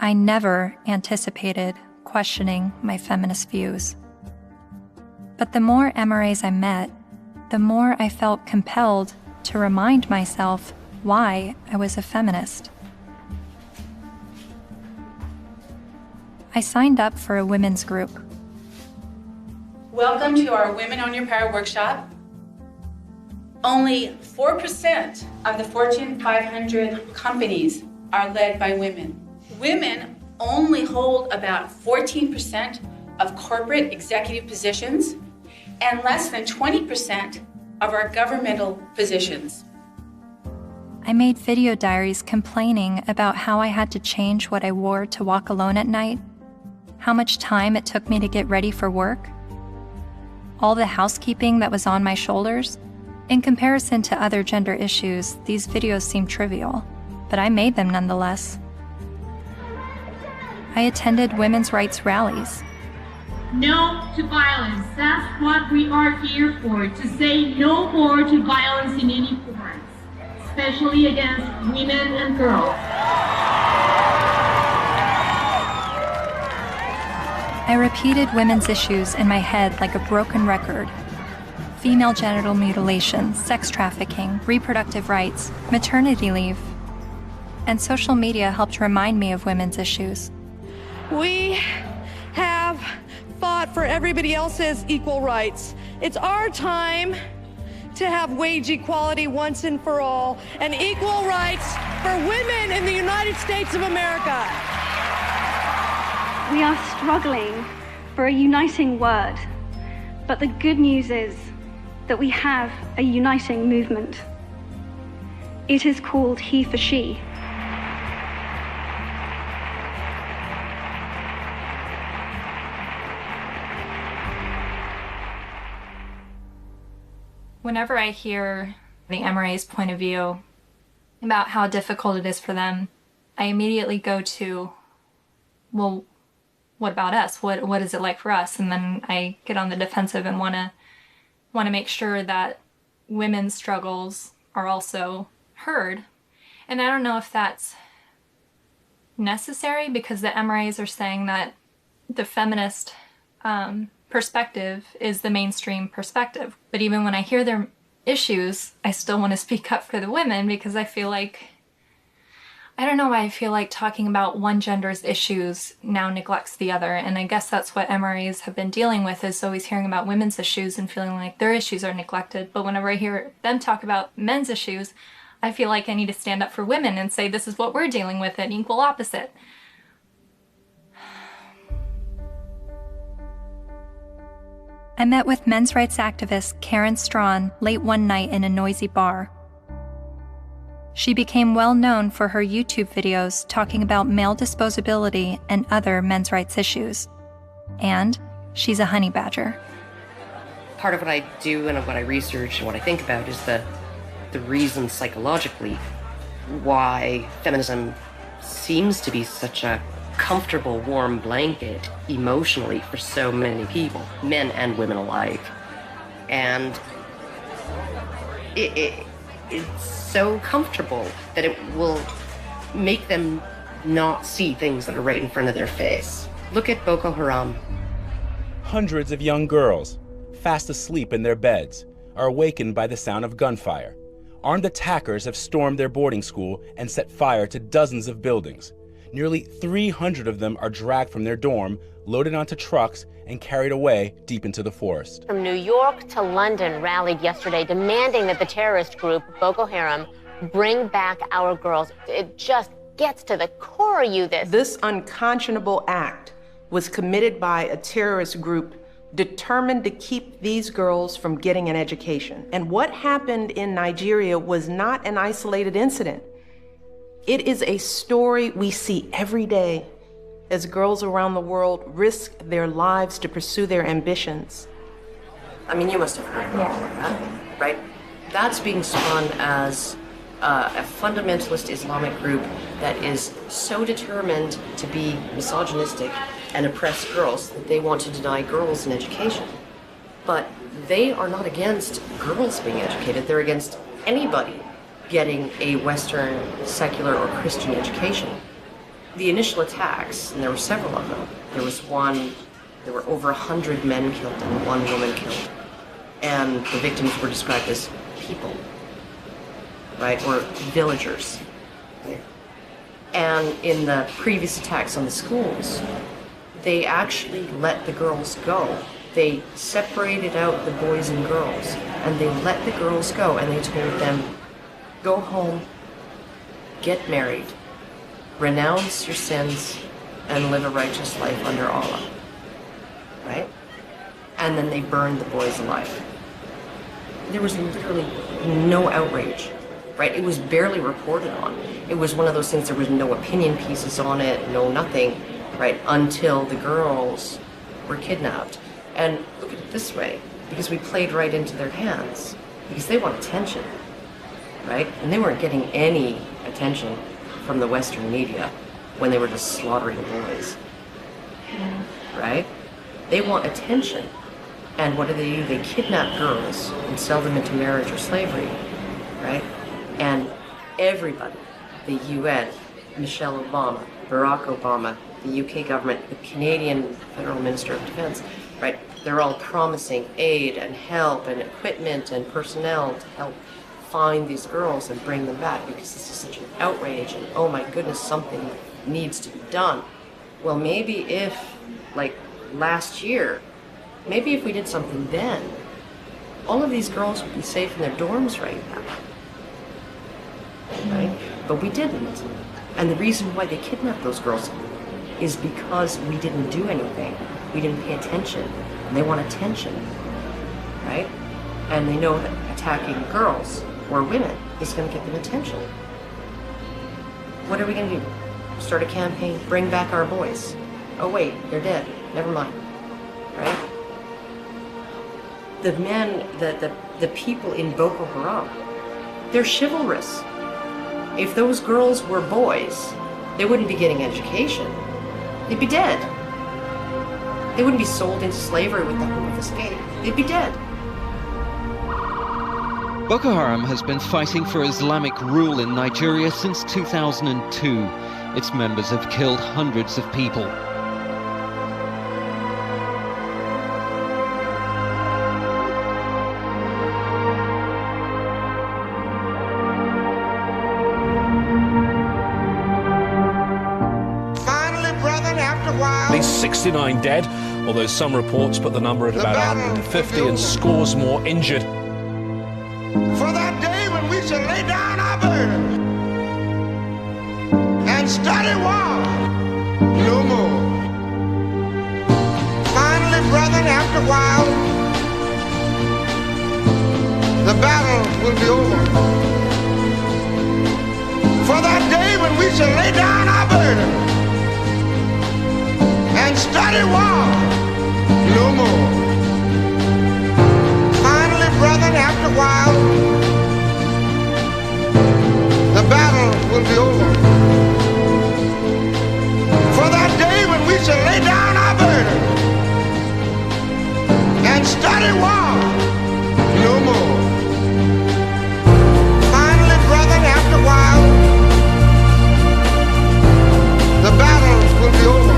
I never anticipated questioning my feminist views. But the more MRAs I met, the more I felt compelled to remind myself why I was a feminist. I signed up for a women's group. Welcome to our Women on Your Power workshop. Only 4% of the Fortune 500 companies are led by women. Women only hold about 14% of corporate executive positions and less than 20% of our governmental positions. I made video diaries complaining about how I had to change what I wore to walk alone at night, how much time it took me to get ready for work, all the housekeeping that was on my shoulders. In comparison to other gender issues, these videos seem trivial, but I made them nonetheless. I attended women's rights rallies. No to violence. That's what we are here for, to say no more to violence in any form, especially against women and girls. I repeated women's issues in my head like a broken record. Female genital mutilation, sex trafficking, reproductive rights, maternity leave. And social media helped remind me of women's issues. We have fought for everybody else's equal rights. It's our time to have wage equality once and for all, and equal rights for women in the United States of America. We are struggling for a uniting word, but the good news is that we have a uniting movement. It is called He for She. Whenever I hear the MRA's point of view about how difficult it is for them, I immediately go to, well, what about us? What is it like for us? And then I get on the defensive and want to make sure that women's struggles are also heard. And I don't know if that's necessary, because the MRAs are saying that the feminist perspective is the mainstream perspective. But even when I hear their issues, I still want to speak up for the women, because I feel like, I don't know why I feel like talking about one gender's issues now neglects the other. And I guess that's what MRAs have been dealing with, is always hearing about women's issues and feeling like their issues are neglected. But whenever I hear them talk about men's issues, I feel like I need to stand up for women and say, this is what we're dealing with, an equal opposite. I met with men's rights activist Karen Strawn late one night in a noisy bar. She became well known for her YouTube videos talking about male disposability and other men's rights issues. And she's a honey badger. Part of what I do and what I research and what I think about is the reason psychologically why feminism seems to be such a comfortable, warm blanket emotionally for so many people, men and women alike. And it's so comfortable that it will make them not see things that are right in front of their face. Look at Boko Haram. Hundreds of young girls, fast asleep in their beds, are awakened by the sound of gunfire. Armed attackers have stormed their boarding school and set fire to dozens of buildings. Nearly 300 of them are dragged from their dorm, loaded onto trucks, and carried away deep into the forest. From New York to London rallied yesterday demanding that the terrorist group Boko Haram bring back our girls. It just gets to the core of you, This unconscionable act was committed by a terrorist group determined to keep these girls from getting an education. And what happened in Nigeria was not an isolated incident. It is a story we see every day as girls around the world risk their lives to pursue their ambitions. I mean, you must have heard about that, right? That's being spun as a fundamentalist Islamic group that is so determined to be misogynistic and oppress girls that they want to deny girls an education. But they are not against girls being educated. They're against anybody getting a Western, secular, or Christian education. The initial attacks, and there were several of them, there were over 100 men killed and 1 woman killed. And the victims were described as people, right, or villagers. And in the previous attacks on the schools, they actually let the girls go. They separated out the boys and girls, and they let the girls go, and they told them, go home, get married, renounce your sins, and live a righteous life under Allah, right? And then they burned the boys alive. There was literally no outrage, right? It was barely reported on. It was one of those things, there was no opinion pieces on it, no nothing, right? Until the girls were kidnapped. And look at it this way, because we played right into their hands, because they want attention, right? And they weren't getting any attention from the Western media when they were just slaughtering boys, right? They want attention. And what do? They kidnap girls and sell them into marriage or slavery, right? And everybody, the UN, Michelle Obama, Barack Obama, the UK government, the Canadian Federal Minister of Defense, right? They're all promising aid and help and equipment and personnel to help find these girls and bring them back, because this is such an outrage and oh my goodness, something needs to be done. Well, maybe if, like last year, maybe if we did something then, all of these girls would be safe in their dorms right now, right? But we didn't. And the reason why they kidnapped those girls is because we didn't do anything. We didn't pay attention. And they want attention, right? And they know that attacking girls or women is going to get them attention. What are we going to do? Start a campaign, bring back our boys. Oh wait, they're dead. Never mind, right? The men, the people in Boko Haram, they're chivalrous. If those girls were boys, they wouldn't be getting education. They'd be dead. They wouldn't be sold into slavery with the hope of escape. They'd be dead. Boko Haram has been fighting for Islamic rule in Nigeria since 2002. Its members have killed hundreds of people. At least 69 dead, although some reports put the number at about 150 and scores more injured. For that day when we shall lay down our burden and study war no more. Finally, brethren, after a while, the battle will be over. For that day when we shall lay down our burden and study war no more. Finally, brethren, after a while, the battle will be over. For that day when we shall lay down our burden and study war no more. Finally, brethren, after a while, the battle will be over.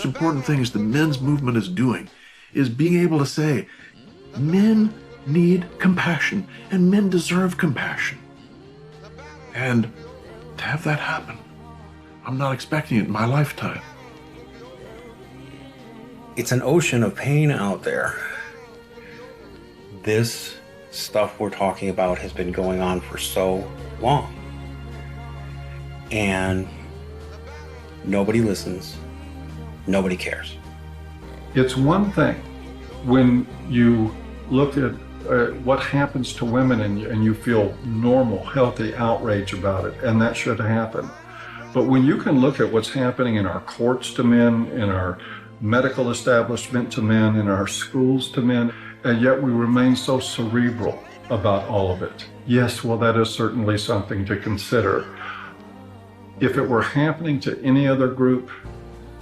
important things the men's movement is doing is being able to say, men need compassion and men deserve compassion. And to have that happen, I'm not expecting it in my lifetime. It's an ocean of pain out there. This stuff we're talking about has been going on for so long. And nobody listens. Nobody cares. It's one thing when you look at what happens to women and you feel normal, healthy outrage about it, and that should happen. But when you can look at what's happening in our courts to men, in our medical establishment to men, in our schools to men, and yet we remain so cerebral about all of it. Yes, well, that is certainly something to consider. If it were happening to any other group,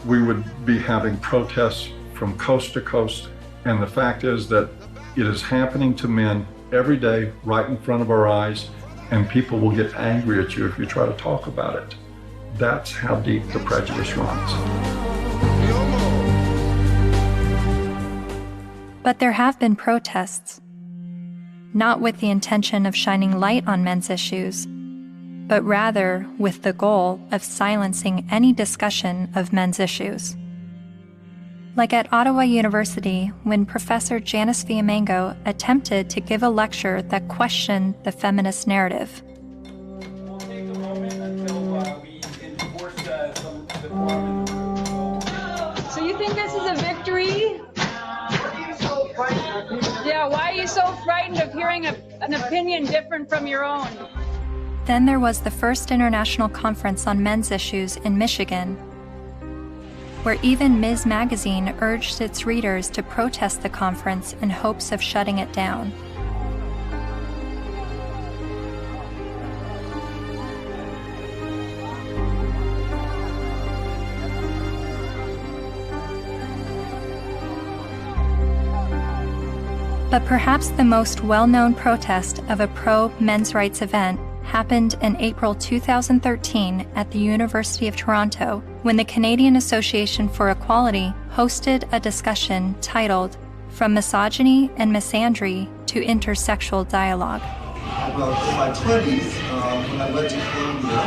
we would be having protests from coast to coast. And the fact is that it is happening to men every day, right in front of our eyes, and people will get angry at you if you try to talk about it. That's how deep the prejudice runs. But there have been protests, not with the intention of shining light on men's issues, but rather with the goal of silencing any discussion of men's issues. Like at Ottawa University, when Professor Janice Fiamengo attempted to give a lecture that questioned the feminist narrative. So you think this is a victory? Yeah, why are you so frightened of hearing an opinion different from your own? Then there was the first International Conference on Men's Issues in Michigan, where even Ms. Magazine urged its readers to protest the conference in hopes of shutting it down. But perhaps the most well-known protest of a pro-men's rights event happened in April 2013 at the University of Toronto, when the Canadian Association for Equality hosted a discussion titled From Misogyny and Misandry to Intersexual Dialogue. About in my 20s, when I went to Columbia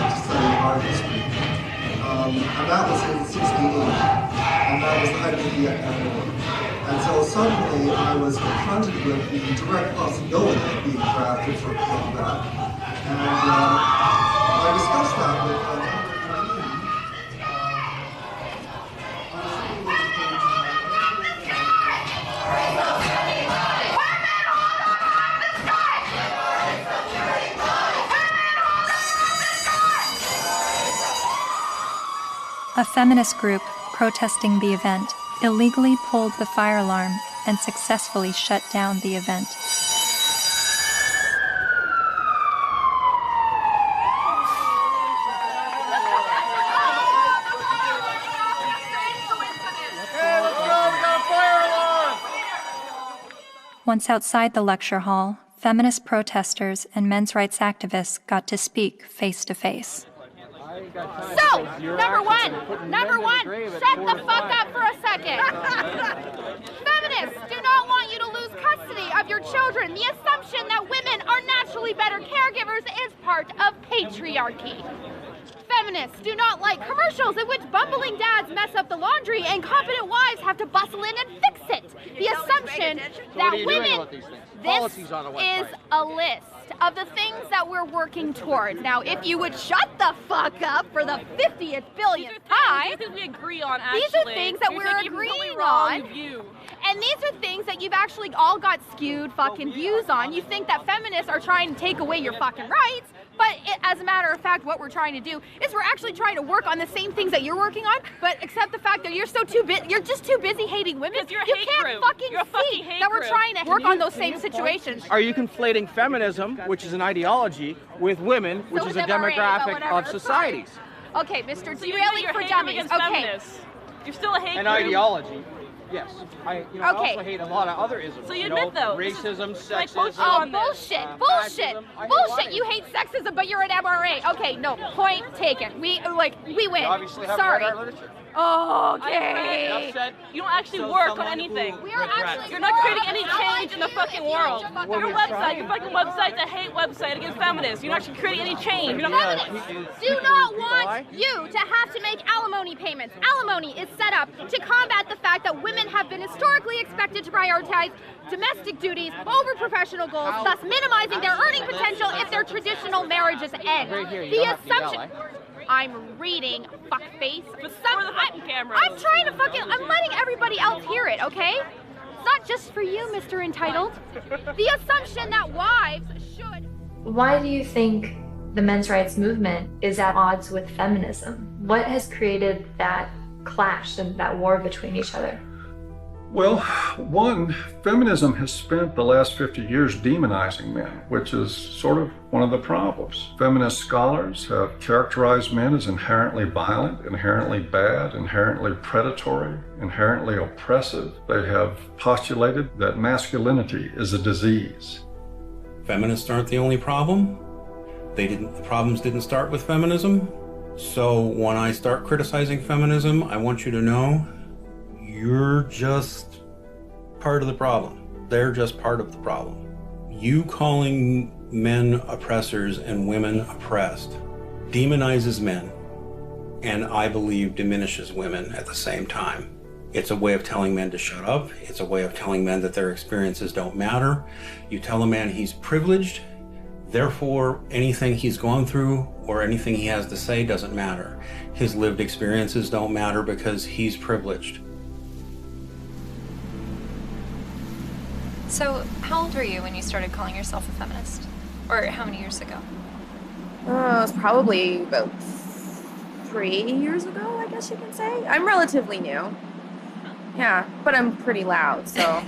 to study art history, and that was in '68, and that was the height of the epidemic. And so suddenly I was confronted with the direct possibility of being drafted for combat. And I discussed that with a feminist group protesting the event illegally pulled the fire alarm and successfully shut down the event. Once outside the lecture hall, feminist protesters and men's rights activists got to speak face to face. So, number one, shut the fuck up for a second. Feminists do not want you to lose custody of your children. The assumption that women are naturally better caregivers is part of patriarchy. Feminists do not like commercials in which bumbling dads mess up the laundry and competent wives have to bustle in and fix it. The assumption that women... This is a list of the things that we're working towards. Now, if you would shut the fuck up for the 50th billionth time, these are things we agree on, actually. These are things that we're agreeing on. And these are things that you've actually all got skewed fucking views on. You think that feminists are trying to take away your fucking rights, but as a matter of fact, what we're trying to do is we're actually trying to work on the same things that you're working on, but except the fact that you're just too busy hating women. You can't fucking see that we're trying to work on those same situations. Are you conflating feminism, which is an ideology, with women, which is a demographic of societies? Okay, Mr. So Derailing for Dummies. Okay. You're still a hate An group. ideology. Yes. I also hate a lot of other isms. So you admit, though, racism, sexism. Oh, bullshit. You hate sexism, but you're an MRA. Okay, no, point taken. We win. You obviously haven't Sorry. read our literature. Okay. You don't actually work on anything. You're not creating any change in the fucking world. Your fucking website's a hate website against feminists. You're not actually creating any change. Feminists do not want you to have to make alimony payments. Alimony is set up to combat the fact that women have been historically expected to prioritize domestic duties over professional goals, thus minimizing their earning potential if their traditional marriages end. The assumption... I'm reading, fuckface. But I'm trying to I'm letting everybody else hear it, okay? It's not just for you, Mr. Entitled. The assumption that wives should... Why do you think the men's rights movement is at odds with feminism? What has created that clash and that war between each other? Well, one, feminism has spent the last 50 years demonizing men, which is sort of one of the problems. Feminist scholars have characterized men as inherently violent, inherently bad, inherently predatory, inherently oppressive. They have postulated that masculinity is a disease. Feminists aren't the only problem. The problems didn't start with feminism. So when I start criticizing feminism, I want you to know you're just part of the problem. They're just part of the problem. You calling men oppressors and women oppressed demonizes men, and I believe diminishes women at the same time. It's a way of telling men to shut up. It's a way of telling men that their experiences don't matter. You tell a man he's privileged, therefore anything he's gone through or anything he has to say doesn't matter. His lived experiences don't matter because he's privileged. So, how old were you when you started calling yourself a feminist? Or how many years ago? It was probably about 3 years ago, I guess you can say. I'm relatively new. Yeah, but I'm pretty loud, so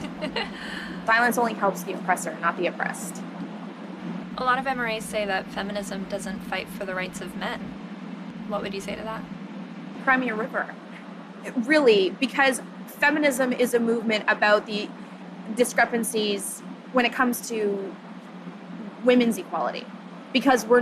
violence only helps the oppressor, not the oppressed. A lot of MRAs say that feminism doesn't fight for the rights of men. What would you say to that? Cry me a river. Really, because feminism is a movement about the discrepancies when it comes to women's equality, because we're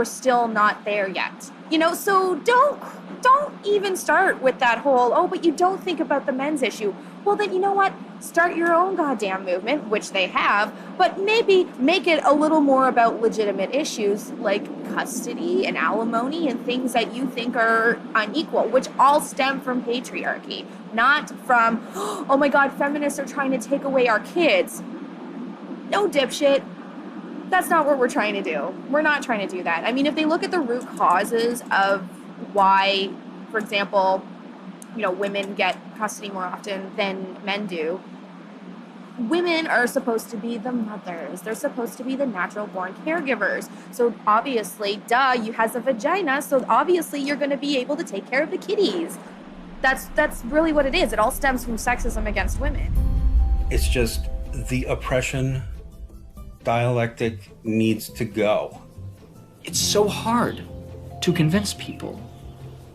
still not there yet. You know, so don't even start with that whole, oh, but you don't think about the men's issue. Well, then you know what? Start your own goddamn movement, which they have, but maybe make it a little more about legitimate issues like custody and alimony and things that you think are unequal, which all stem from patriarchy, not from, oh my God, feminists are trying to take away our kids. No, dipshit. That's not what we're trying to do. We're not trying to do that. I mean, if they look at the root causes of why, for example, you know, women get custody more often than men do, women are supposed to be the mothers. They're supposed to be the natural born caregivers. So obviously, you has a vagina, so obviously you're going to be able to take care of the kitties. That's really what it is. It all stems from sexism against women. It's just the oppression dialectic needs to go. It's so hard to convince people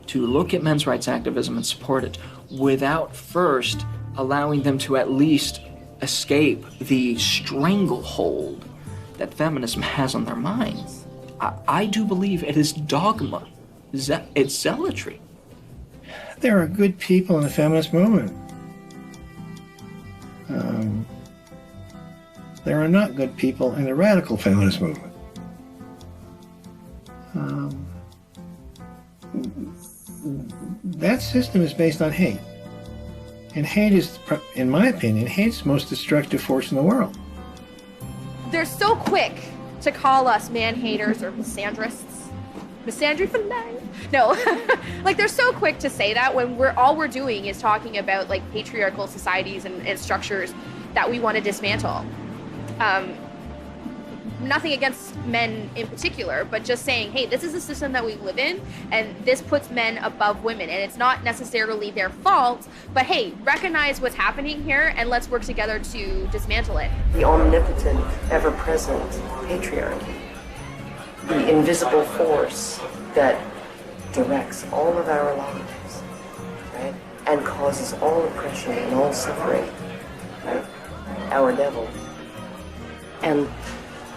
to look at men's rights activism and support it without first allowing them to at least escape the stranglehold that feminism has on their minds. I do believe it is dogma. It's zealotry. There are good people in the feminist movement. There are not good people in the radical feminist movement. That system is based on hate. And hate is, in my opinion, hate's the most destructive force in the world. They're so quick to call us man-haters or misandrists. Misandry for life. No, like they're so quick to say that when all we're doing is talking about like patriarchal societies and structures that we want to dismantle. Nothing against men in particular, but just saying, hey, this is a system that we live in, and this puts men above women, and it's not necessarily their fault, but hey, recognize what's happening here, and let's work together to dismantle it. The omnipotent, ever-present patriarchy, the invisible force that directs all of our lives, right, and causes all oppression and all suffering, right, our devil. And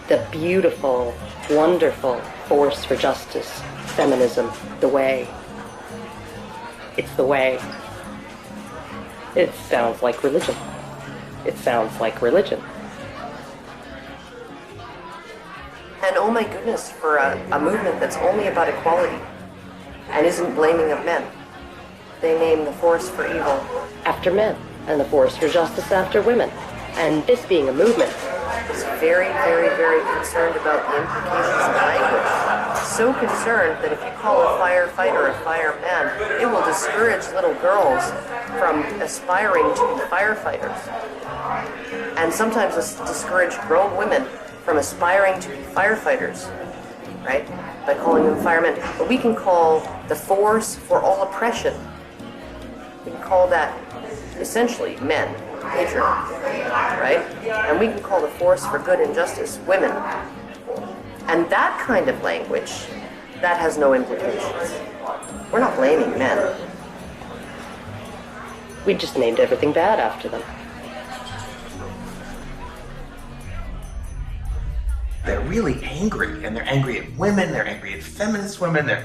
the beautiful, wonderful force for justice, feminism, the way. It's the way. It sounds like religion. It sounds like religion. And oh my goodness, for a movement that's only about equality and isn't blaming of men. They name the force for evil after men and the force for justice after women. And this being a movement is very, very, very concerned about the implications of language. So concerned that if you call a firefighter a fireman, it will discourage little girls from aspiring to be firefighters. And sometimes discourage grown women from aspiring to be firefighters, right? By calling them firemen. But we can call the force for all oppression. We can call that essentially men, patriarchy, right? And we can call the force for good and justice women. And that kind of language, that has no implications. We're not blaming men. We just named everything bad after them. They're really angry, and they're angry at women, they're angry at feminist women,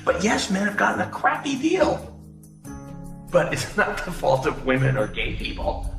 but yes, men have gotten a crappy deal. But it's not the fault of women or gay people.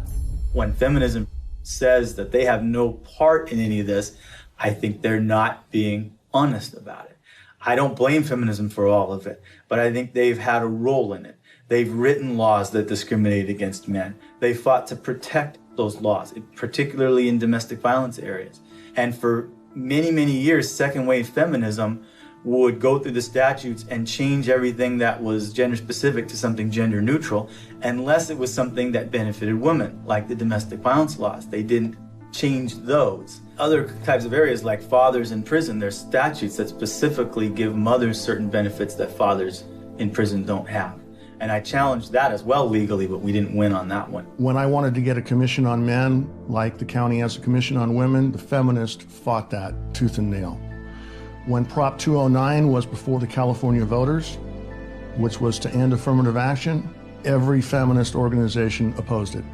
When feminism says that they have no part in any of this, I think they're not being honest about it. I don't blame feminism for all of it, but I think they've had a role in it. They've written laws that discriminate against men. They fought to protect those laws, particularly in domestic violence areas. And for many, many years, second wave feminism would go through the statutes and change everything that was gender specific to something gender neutral, unless it was something that benefited women, like the domestic violence laws. They didn't change those. Other types of areas like fathers in prison, there's statutes that specifically give mothers certain benefits that fathers in prison don't have. And I challenged that as well legally, but we didn't win on that one. When I wanted to get a commission on men, like the county has a commission on women, the feminists fought that tooth and nail. When Prop 209 was before the California voters, which was to end affirmative action, every feminist organization opposed it.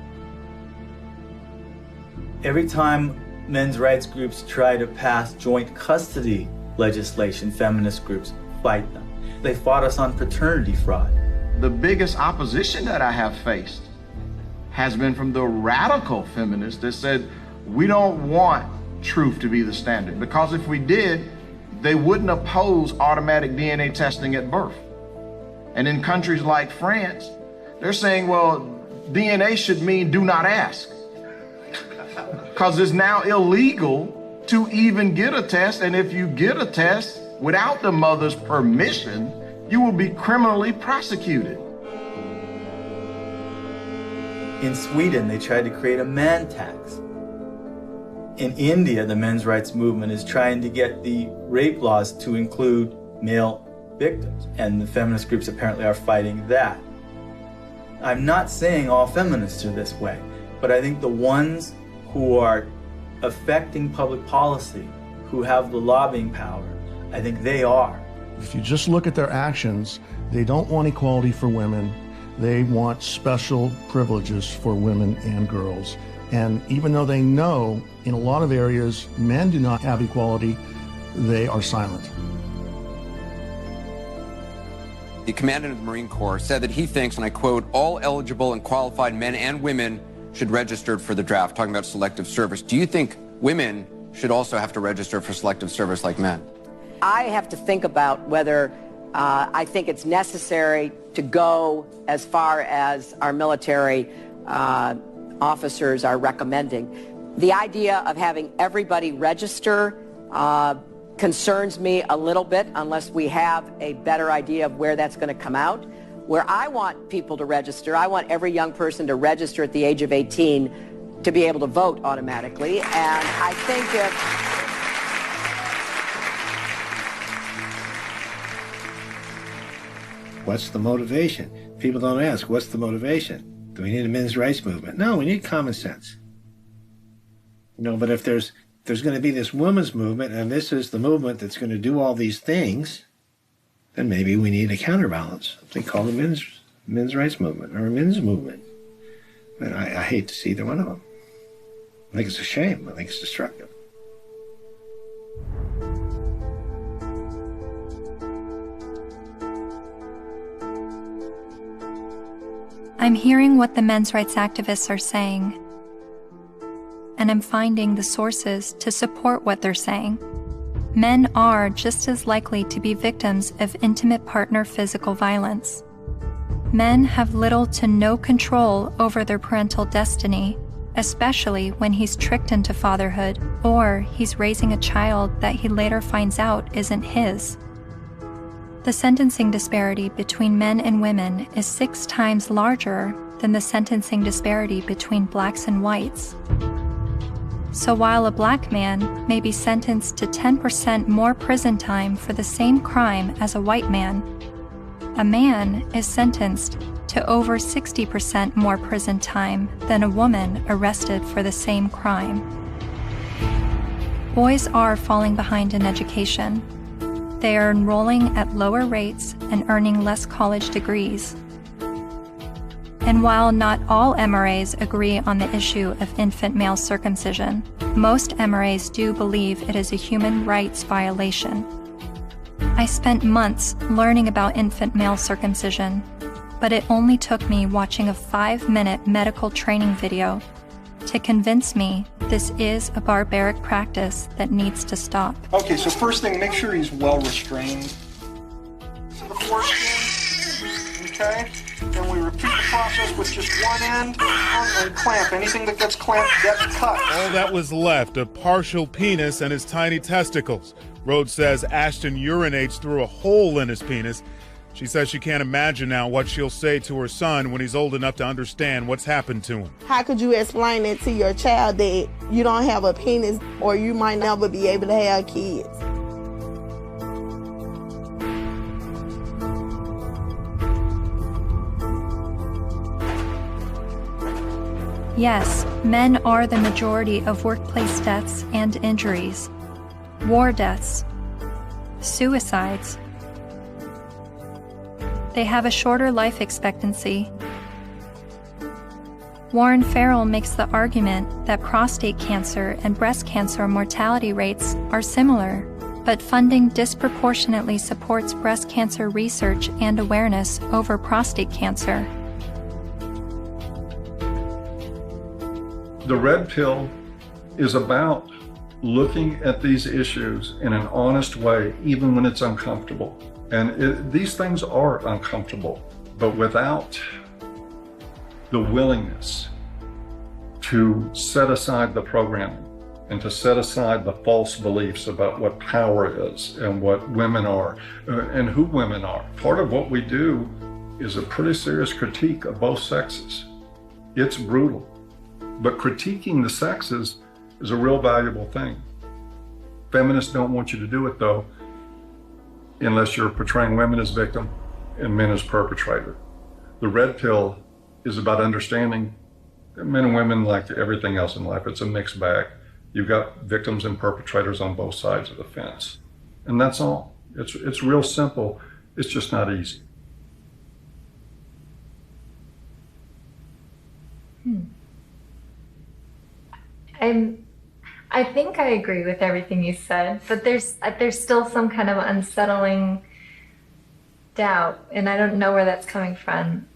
Every time men's rights groups try to pass joint custody legislation, feminist groups fight them. They fought us on paternity fraud. The biggest opposition that I have faced has been from the radical feminists that said, we don't want truth to be the standard, because if we did, they wouldn't oppose automatic DNA testing at birth. And in countries like France, they're saying, well, DNA should mean do not ask, because it's now illegal to even get a test. And if you get a test without the mother's permission, you will be criminally prosecuted. In Sweden, they tried to create a man tax. In India, the men's rights movement is trying to get the rape laws to include male victims, and the feminist groups apparently are fighting that. I'm not saying all feminists are this way, but I think the ones who are affecting public policy, who have the lobbying power, I think they are. If you just look at their actions, they don't want equality for women. They want special privileges for women and girls. And even though they know in a lot of areas men do not have equality, they are silent. The commandant of the Marine Corps said that he thinks, and I quote, all eligible and qualified men and women should register for the draft, talking about selective service. Do you think women should also have to register for selective service like men? I have to think about whether I think it's necessary to go as far as our military officers are recommending. The idea of having everybody register concerns me a little bit unless we have a better idea of where that's going to come out. Where I want people to register, I want every young person to register at the age of 18 to be able to vote automatically. And I think if... What's the motivation? People don't ask, what's the motivation? Do we need a men's rights movement? No, we need common sense. But if there's going to be this women's movement, and this is the movement that's going to do all these things, then maybe we need a counterbalance. They call it men's rights movement or a men's movement. And I hate to see either one of them. I think it's a shame. I think it's destructive. I'm hearing what the men's rights activists are saying, and I'm finding the sources to support what they're saying. Men are just as likely to be victims of intimate partner physical violence. Men have little to no control over their parental destiny, especially when he's tricked into fatherhood or he's raising a child that he later finds out isn't his. The sentencing disparity between men and women is 6 times larger than the sentencing disparity between blacks and whites. So while a black man may be sentenced to 10% more prison time for the same crime as a white man, a man is sentenced to over 60% more prison time than a woman arrested for the same crime. Boys are falling behind in education. They are enrolling at lower rates and earning less college degrees. And while not all MRAs agree on the issue of infant male circumcision, most MRAs do believe it is a human rights violation. I spent months learning about infant male circumcision, but it only took me watching a 5-minute medical training video to convince me this is a barbaric practice that needs to stop. Okay, so first thing, make sure he's well restrained to the foreskin, okay? And we repeat the process with just one end and clamp. Anything that gets clamped gets cut. All that was left, a partial penis and his tiny testicles. Rhodes says Ashton urinates through a hole in his penis. She says she can't imagine now what she'll say to her son when he's old enough to understand what's happened to him. How could you explain it to your child that you don't have a penis or you might never be able to have kids? Yes, men are the majority of workplace deaths and injuries, war deaths, suicides. They have a shorter life expectancy. Warren Farrell makes the argument that prostate cancer and breast cancer mortality rates are similar, but funding disproportionately supports breast cancer research and awareness over prostate cancer. The red pill is about looking at these issues in an honest way, even when it's uncomfortable. And these things are uncomfortable, but without the willingness to set aside the programming and to set aside the false beliefs about what power is and what women are and who women are. Part of what we do is a pretty serious critique of both sexes. It's brutal, but critiquing the sexes is a real valuable thing. Feminists don't want you to do it though, unless you're portraying women as victim and men as perpetrator. The red pill is about understanding that men and women, like everything else in life, it's a mixed bag. You've got victims and perpetrators on both sides of the fence. And that's all. It's real simple. It's just not easy. I think I agree with everything you said, but there's still some kind of unsettling doubt, and I don't know where that's coming from.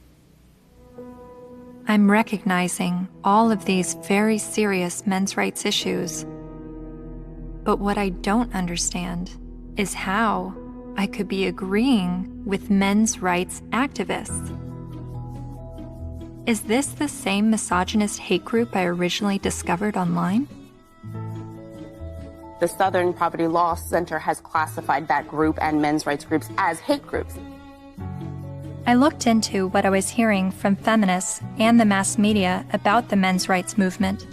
I'm recognizing all of these very serious men's rights issues. But what I don't understand is how I could be agreeing with men's rights activists. Is this the same misogynist hate group I originally discovered online? The Southern Poverty Law Center has classified that group and men's rights groups as hate groups. I looked into what I was hearing from feminists and the mass media about the men's rights movement.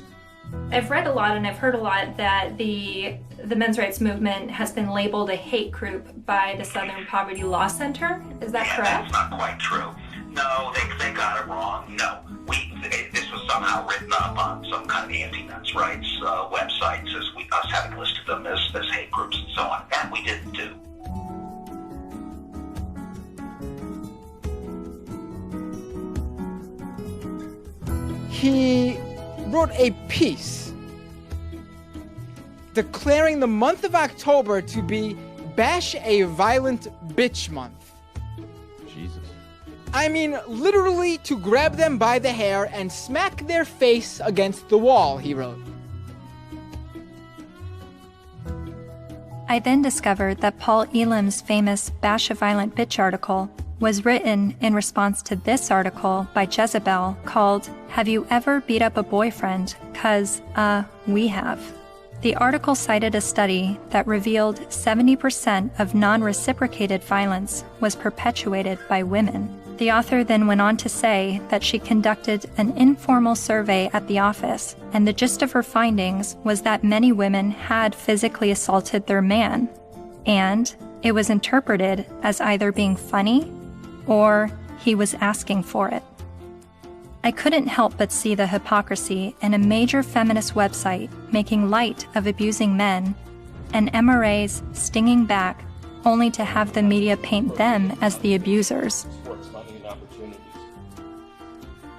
I've read a lot and I've heard a lot that the men's rights movement has been labeled a hate group by the Southern Poverty Law Center. Is that correct? That's not quite true. No, they got it wrong. No, this was somehow written up on some kind of anti-men's rights websites as us having listed them as hate groups and so on, and we didn't do. He wrote a piece declaring the month of October to be Bash a Violent Bitch Month. Jesus. I mean, literally to grab them by the hair and smack their face against the wall, he wrote. I then discovered that Paul Elam's famous Bash a Violent Bitch article was written in response to this article by Jezebel called, "Have You Ever Beat Up a Boyfriend? 'Cause, we have." The article cited a study that revealed 70% of non-reciprocated violence was perpetuated by women. The author then went on to say that she conducted an informal survey at the office, and the gist of her findings was that many women had physically assaulted their man, and it was interpreted as either being funny or he was asking for it. I couldn't help but see the hypocrisy in a major feminist website making light of abusing men, and MRAs stinging back only to have the media paint them as the abusers.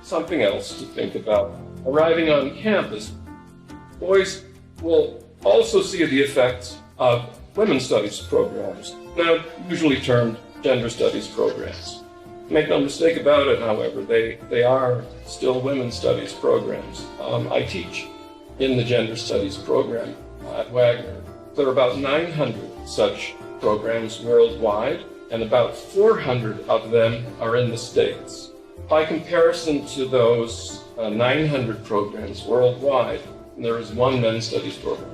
Something else to think about. Arriving on campus, boys will also see the effects of women's studies programs, now usually termed gender studies programs. Make no mistake about it, however, they are still women's studies programs. I teach in the gender studies program at Wagner. There are about 900 such programs worldwide, and about 400 of them are in the States. By comparison to those 900 programs worldwide, there is one men's studies program.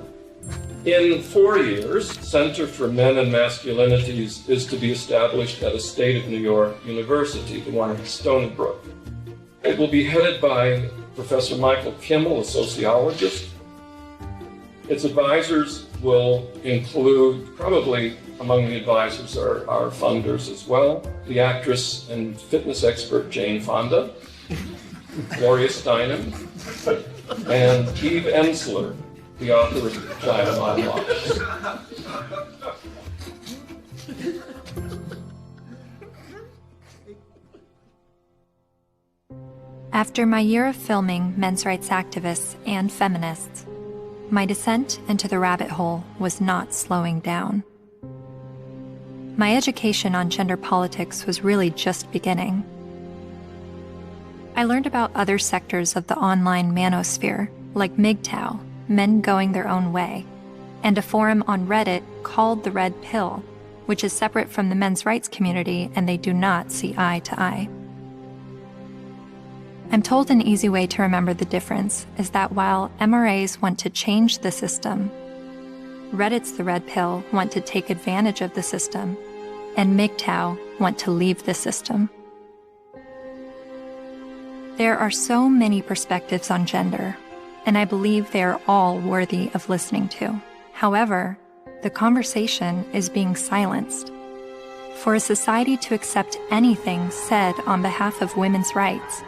In 4 years, Center for Men and Masculinities is to be established at a state of New York university, the one in Stony Brook. It will be headed by Professor Michael Kimmel, a sociologist. Its advisors will include, probably among the advisors are funders as well, the actress and fitness expert Jane Fonda, Gloria Steinem, and Eve Ensler, the author of Vagina Monologues. After my year of filming men's rights activists and feminists, my descent into the rabbit hole was not slowing down. My education on gender politics was really just beginning. I learned about other sectors of the online manosphere, like MGTOW, Men Going Their Own Way, and a forum on Reddit called The Red Pill, which is separate from the men's rights community and they do not see eye to eye. I'm told an easy way to remember the difference is that while MRAs want to change the system, Reddit's The Red Pill want to take advantage of the system, and MGTOW want to leave the system. There are so many perspectives on gender, and I believe they are all worthy of listening to. However, the conversation is being silenced. For a society to accept anything said on behalf of women's rights,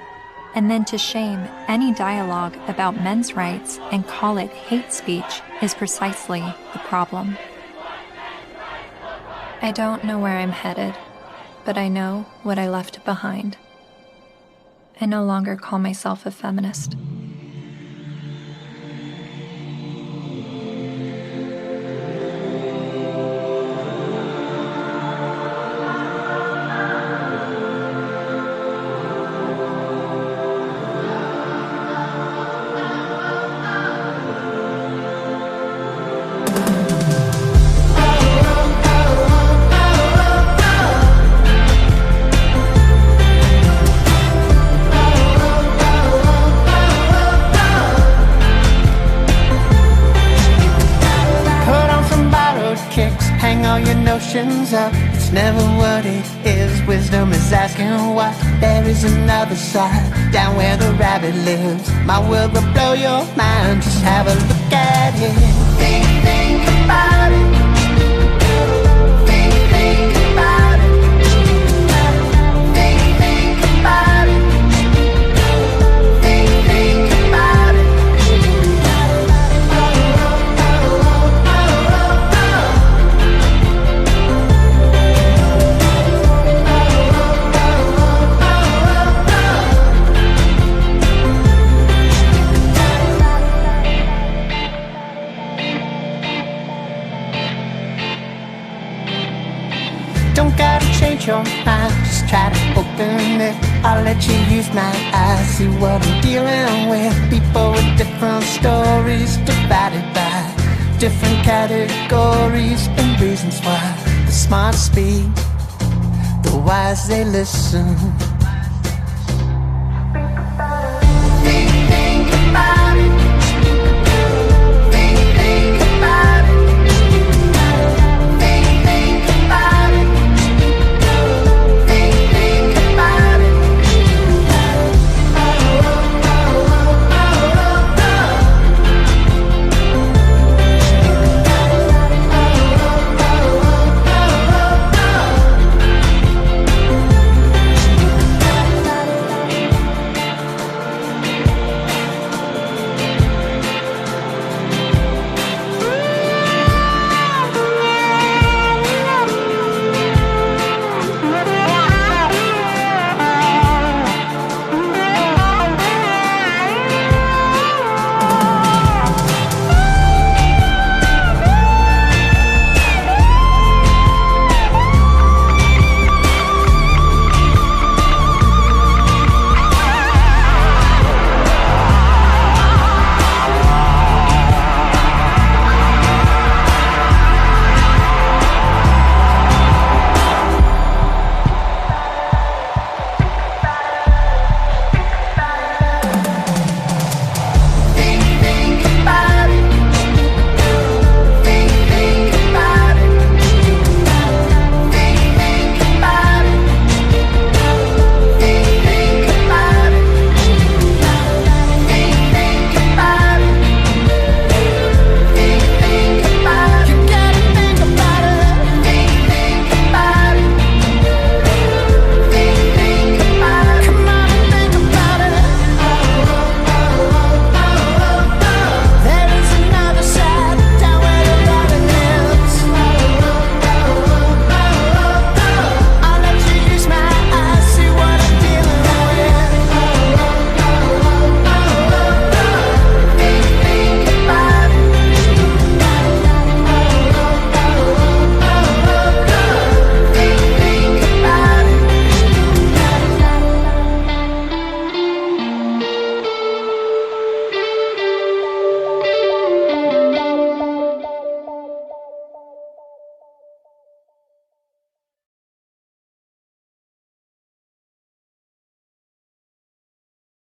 and then to shame any dialogue about men's rights and call it hate speech is precisely the problem. I don't know where I'm headed, but I know what I left behind. I no longer call myself a feminist. Up. It's never what it is. Wisdom is asking what. There is another side, down where the rabbit lives. My world will blow your mind. Just have a look at it. Think about it. Think about it. Think about it. Think about it. I'll let you use my eyes, see what I'm dealing with. People with different stories, divided by different categories and reasons why. The smart speak, the wise they listen.